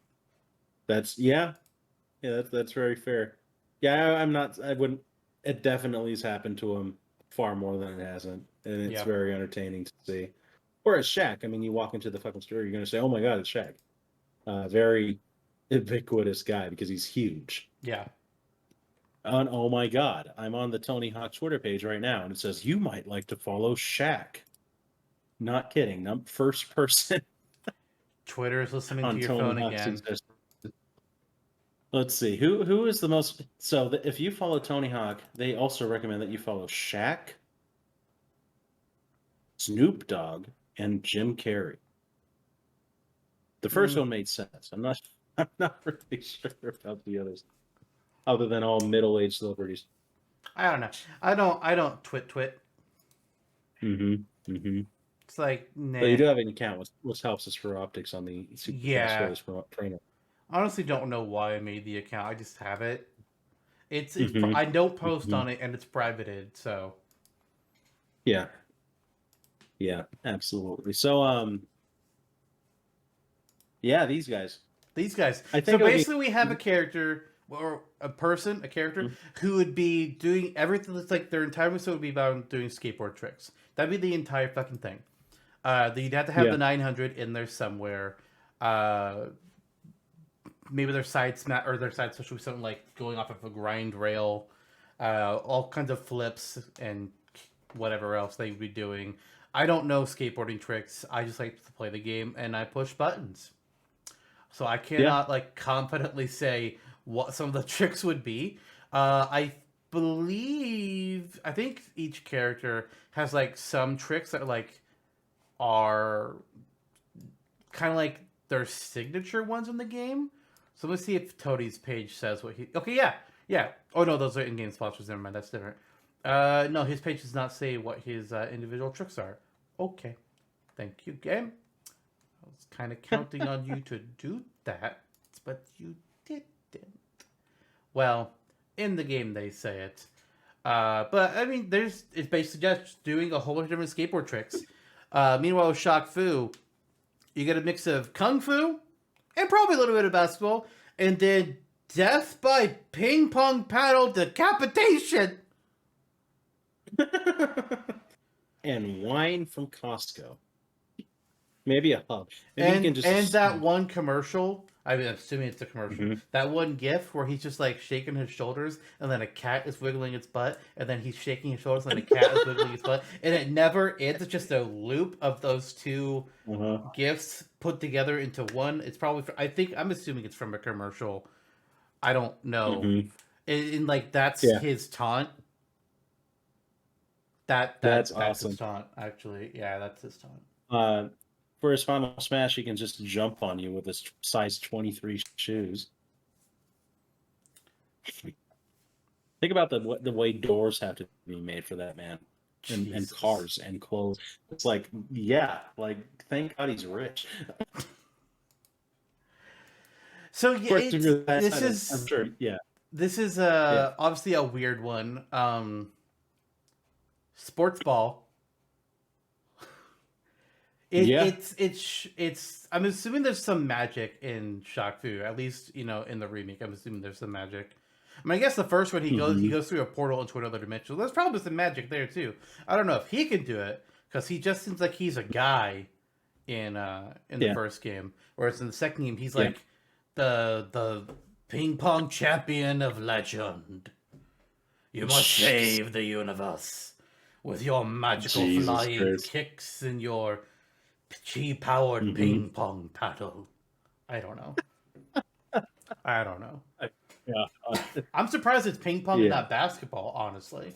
That's very fair. Yeah, I'm not. I wouldn't. It definitely has happened to him far more than it hasn't, and it's very entertaining to see. Whereas Shaq, I mean, you walk into the fucking store, you're gonna say, "Oh my god, it's Shaq." Very ubiquitous guy because he's huge. Yeah. And oh my god, I'm on the Tony Hawk Twitter page right now, and it says you might like to follow Shaq. Not kidding. First person. Twitter is listening to your phone again. Let's see. Who is the most? So if you follow Tony Hawk, they also recommend that you follow Shaq, Snoop Dogg, and Jim Carrey. The first one made sense. I'm not. I'm not really sure about the others, other than all middle-aged celebrities. I don't know. I don't twit. Mm-hmm. Mm-hmm. It's like, But you nah. do have an account, which helps us for optics on the super fast Yeah. spoilers trainer. Honestly, don't know why I made the account. I just have it. Mm-hmm. I don't post Mm-hmm. on it, and it's privated. So Yeah. Yeah. Absolutely. So yeah, these guys. these guys. I So think it'll be. basically, we have a character or a character who would be doing everything. That's like their entire episode would be about doing skateboard tricks. That'd be the entire fucking thing. You'd have to have Yeah. the 900 in there somewhere. Uh, Maybe their side smash or their side switch would be something like going off of a grind rail. All kinds of flips and whatever else they'd be doing. I don't know skateboarding tricks. I just like to play the game and I push buttons. So I Yeah. cannot like confidently say what some of the tricks would be. I think each character has like some tricks that like are kind of like their signature ones in the game. So let's see if Toadie's page says what he. Okay, yeah. Oh no, those are in-game sponsors. Never mind, that's different. No, his page does not say what his individual tricks are. Okay, thank you, game. I was kind of counting on you to do that, but you didn't. Well, in the game they say it. But I mean, it's basically just doing a whole bunch of different skateboard tricks. Meanwhile, with Shaq Fu, you get a mix of kung fu and probably a little bit of basketball, and then death by ping pong paddle decapitation. And wine from Costco. Maybe a hub. Maybe you can just And that one commercial. I mean, I'm assuming it's a commercial. Mhm. That one GIF where he's just like shaking his shoulders, and then a cat is wiggling its butt, and then he's shaking his shoulders, and then a cat is wiggling its butt, and it never ends. It's just a loop of those two GIFs put together into one. It's probably. I'm assuming it's from a commercial. I don't know. Mhm. And like that's Yeah. his taunt. That's That's awesome. his taunt. Actually, yeah, that's his taunt. For his final smash, he can just jump on you with his size 23 shoes. Think about the way doors have to be made for that man, and Jesus. cars and clothes. It's like, yeah, like thank God he's rich. So Of yeah, course, if you're that this size, is I'm sure. Yeah, this is yeah. obviously a weird one. Sports ball. Yeah. It's. I'm assuming there's some magic in Shaq Fu. At least in the remake, I'm assuming there's some magic. I mean, I guess the first one he goes through a portal into another dimension. There's probably some magic there too. I don't know if he can do it because he just seems like he's a guy in the first game, whereas in the second game he's like the ping pong champion of legend. You must save the universe with your magical flying kicks and your chi-powered ping pong paddle. I don't know. Yeah. I'm surprised it's ping pong and not basketball, honestly.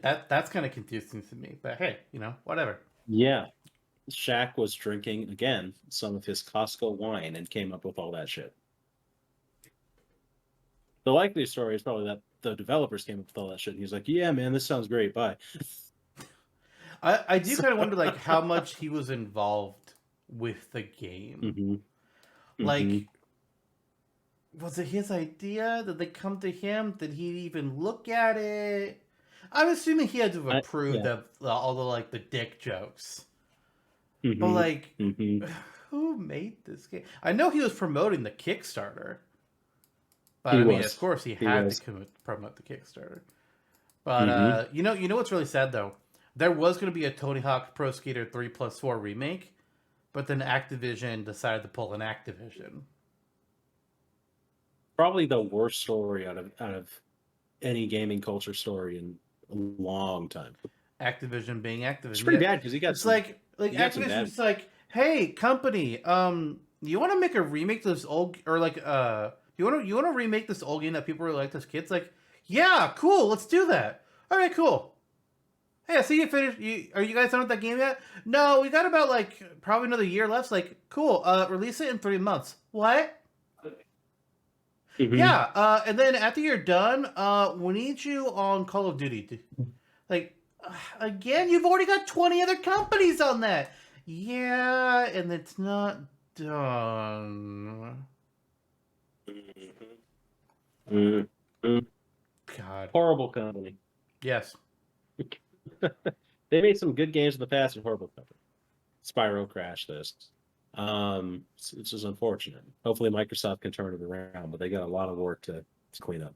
That's kind of confusing to me. But hey, whatever. Yeah. Shaq was drinking, again, some of his Costco wine and came up with all that shit. The likely story is probably that the developers came up with all that shit. And he's like, yeah, man, this sounds great. Bye. I do kind of wonder, like, how much he was involved with the game. Mm-hmm. Like, was it his idea? Did they come to him? Did he even look at it? I'm assuming he had to have approved of all the, like, the dick jokes. Mm-hmm. But, like, who made this game? I know he was promoting the Kickstarter. But, of course, he had to promote the Kickstarter. But, you know what's really sad, though? There was going to be a Tony Hawk Pro Skater 3+4 remake, but then Activision decided to pull an Activision. Probably the worst story out of any gaming culture story in a long time. Activision being Activision. It's pretty bad because he got. It's like Activision's like, hey, company, you want to make a remake to this old, or like You wanna remake this old game that people really liked as kids? Like, yeah, cool, let's do that. All right, cool. Hey, I see you finished. Are you guys done with that game yet? No, we got about like probably another year left. Like, cool. Release it in 3 months. What? Mm-hmm. Yeah. And then after you're done, we need you on Call of Duty. Like, again, you've already got 20 other companies on that. Yeah, and it's not done. Mm-hmm. God. Horrible company. Yes. They made some good games in the past and horrible company. Spyro crashed this. It's just unfortunate. Hopefully Microsoft can turn it around, but they got a lot of work to clean up.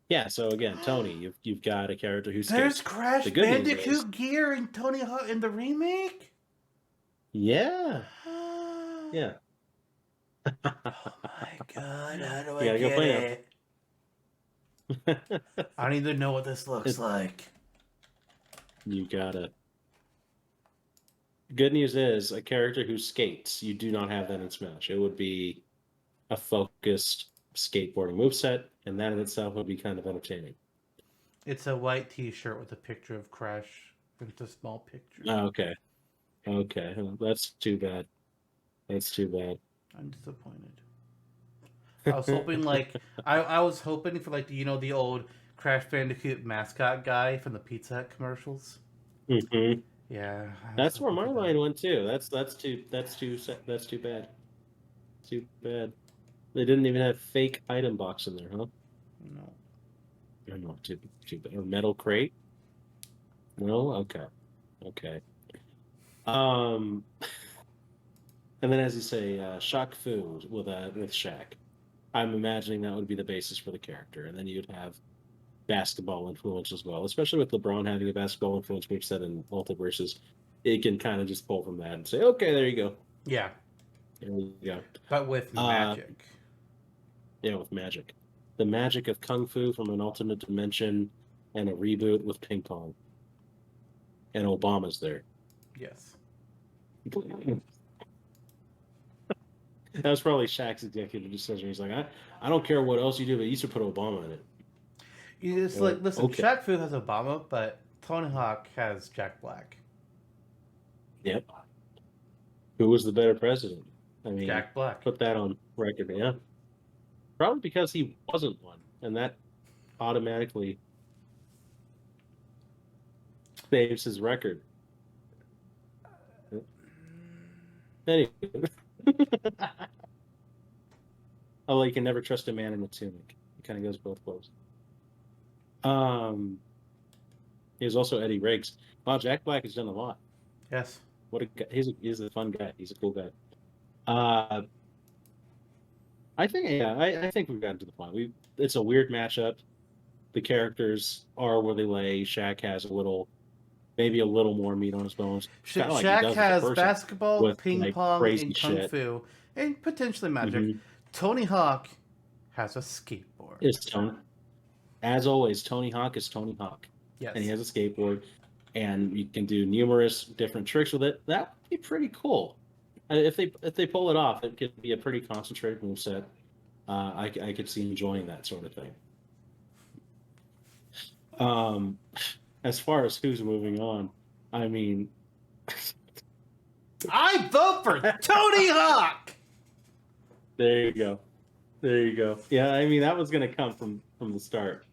Yeah, so again, Tony, you've got a character who's There's Crash the good news Bandicoot is, gear in Tony Hawk in the remake? yeah. Yeah. Oh my god, how do You I gotta go get play it? I don't even know what this looks like. You gotta. Good news is a character who skates. You do not have that in Smash. It would be a focused skateboarding moveset, and that in itself would be kind of entertaining. It's a white t-shirt with a picture of Crash. It's a small picture. Oh, okay. Okay. That's too bad. That's too bad. I'm disappointed. I was hoping like I was hoping for like the old Crash Bandicoot mascot guy from the Pizza Hut commercials. Mm-hmm. Yeah. That's where my line went too. That's too bad. Too bad. They didn't even have fake item box in there, huh? No. No, too bad. Or metal crate? No? Okay. And then as you say, Shaq Fu with Shaq. I'm imagining that would be the basis for the character, and then you'd have basketball influence as well, especially with LeBron having a basketball influence moveset in Multiverses. It can kind of just pull from that and say, okay, there you go. Yeah. There you go. But with magic. Yeah, with magic. The magic of Kung Fu from an alternate dimension and a reboot with ping pong. And Obama's there. Yes. That was probably Shaq's executive decision. He's like, I don't care what else you do, but you should put Obama in it. You just like listen. Okay. Shaq Fu has Obama, but Tony Hawk has Jack Black. Yep. Who was the better president? I mean, Jack Black. Put that on record, yeah. Probably because he wasn't one, and that automatically saves his record. Anyway. Although you can never trust a man in a tunic. It kind of goes both ways. He was also Eddie Riggs. Wow, Jack Black has done a lot. Yes. What a guy. He's a fun guy. He's a cool guy. I think we've gotten to the point. It's a weird matchup. The characters are where they lay. Shaq has maybe a little more meat on his bones. Shaq has basketball, ping pong, and kung shit. fu, and potentially magic. Mm-hmm. Tony Hawk has a skateboard. It's Tony. As always, Tony Hawk is Tony Hawk. Yes. And he has a skateboard, and you can do numerous different tricks with it. That would be pretty cool. If they pull it off, it could be a pretty concentrated moveset. I could see enjoying that sort of thing. As far as who's moving on, I mean, I vote for Tony Hawk. There you go. Yeah, I mean that was gonna come from the start.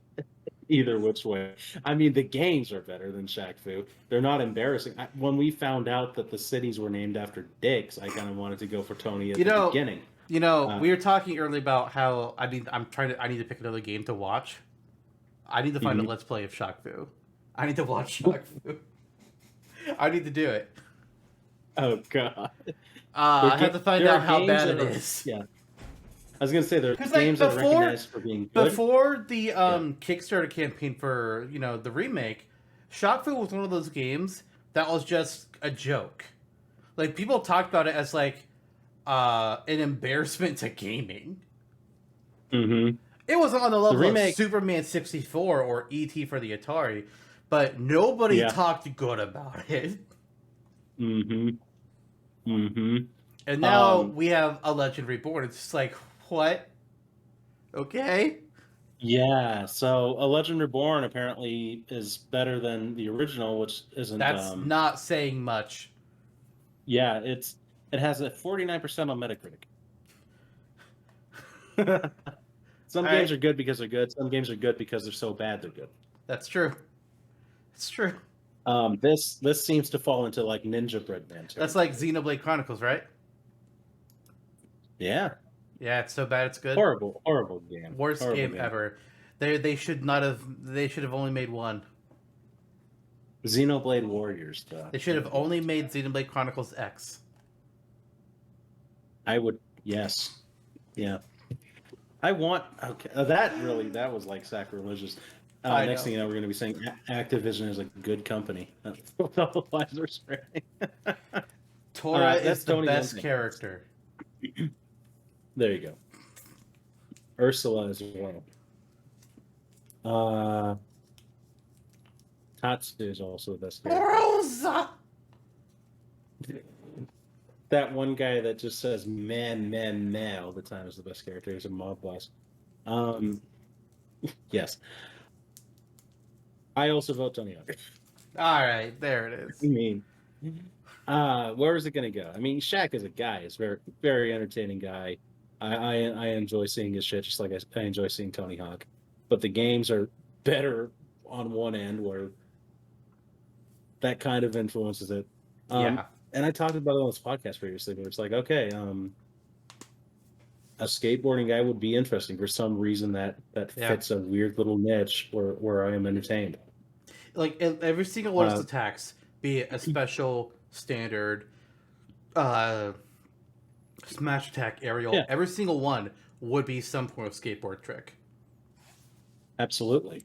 Either which way. I mean, the games are better than Shaq Fu. They're not embarrassing. When we found out that the cities were named after dicks, I kind of wanted to go for Tony at the beginning. We were talking earlier about how I need to pick another game to watch. I need to find a Let's Play of Shaq Fu. I need to watch Shaq Fu. I need to do it. Oh God. I have to find out how bad it is. Yeah. I was gonna say there are games that are recognized for being good. Before the Kickstarter campaign for the remake, Shaq Fu was one of those games that was just a joke. Like people talked about it as like an embarrassment to gaming. Mm-hmm. It wasn't on the level of Superman 64 or E.T. for the Atari, but nobody talked good about it. Mm-hmm. Mm-hmm. And now we have a Legend Reborn. It's just like, what? Okay. Yeah, so A Legend Reborn apparently is better than the original, which isn't. That's not saying much. Yeah, it has a 49% on Metacritic. Some All games right. are good because they're good. Some games are good because they're so bad they're good. That's true. It's true. This seems to fall into like Ninja Bread Man That's territory. like Xenoblade Chronicles, right? Yeah, Yeah, it's so bad it's good. horrible game. Worst Horrible game ever. They should not have. They should have only made one. Xenoblade Warriors. Though. They should have only made Xenoblade Chronicles X. I would. Yes. Yeah. I want. Okay. That was like sacrilegious. Next thing you know, we're going to be saying Activision is a good company. That's what all the lines are saying. Tora is the Tony best Lemmings. character. There you go. Ursula as well. Tatsu is also the best character. Rosa! That one guy that just says man all the time is the best character. He's a mob boss. Yes. I also vote Tony Hawk. All right, there it is. I mean, where is it going to go? I mean, Shaq as a guy is very, very entertaining guy. I enjoy seeing his shit, just like I enjoy seeing Tony Hawk. But the games are better on one end, where that kind of influences it. Yeah. And I talked about it on this podcast previously, where it's like, okay, a skateboarding guy would be interesting for some reason that fits a weird little niche where I am entertained. Like every single one of his attacks, be it a special, standard, smash attack, aerial, every single one would be some form of skateboard trick. Absolutely.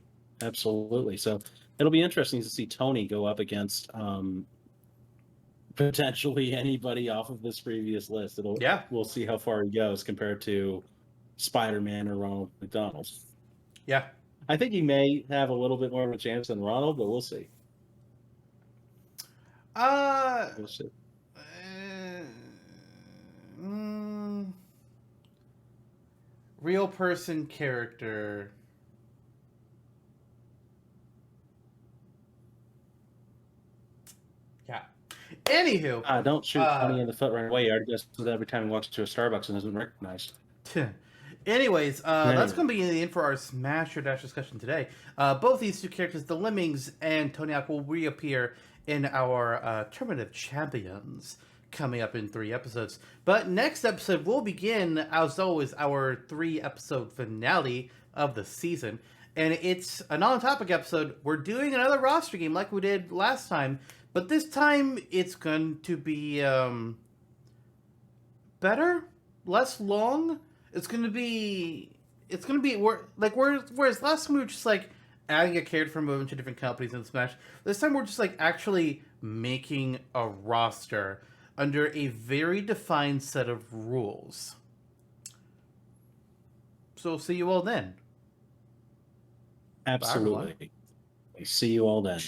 So it'll be interesting to see Tony go up against potentially anybody off of this previous list. We'll see how far he goes compared to Spider-Man or Ronald McDonald. Yeah. I think he may have a little bit more of a chance than Ronald, but we'll see. We'll see. Real person character. Yeah. Anywho. Don't shoot Tony in the foot right away. He already does that every time he walks to a Starbucks and isn't recognized. Anyways, that's going to be the end for our Smash or Dash discussion today. Both these two characters, the Lemmings and Tony Hawk, will reappear in our Tournament of Champions coming up in 3 episodes. But next episode will begin, as always, our 3-episode finale of the season. And it's an on-topic episode. We're doing another roster game like we did last time. But this time, it's going to be better, less long. It's gonna be whereas last time we were just like adding a character from a bunch of different companies in Smash. This time we're just like actually making a roster under a very defined set of rules. So we'll see you all then. Absolutely. See you all then.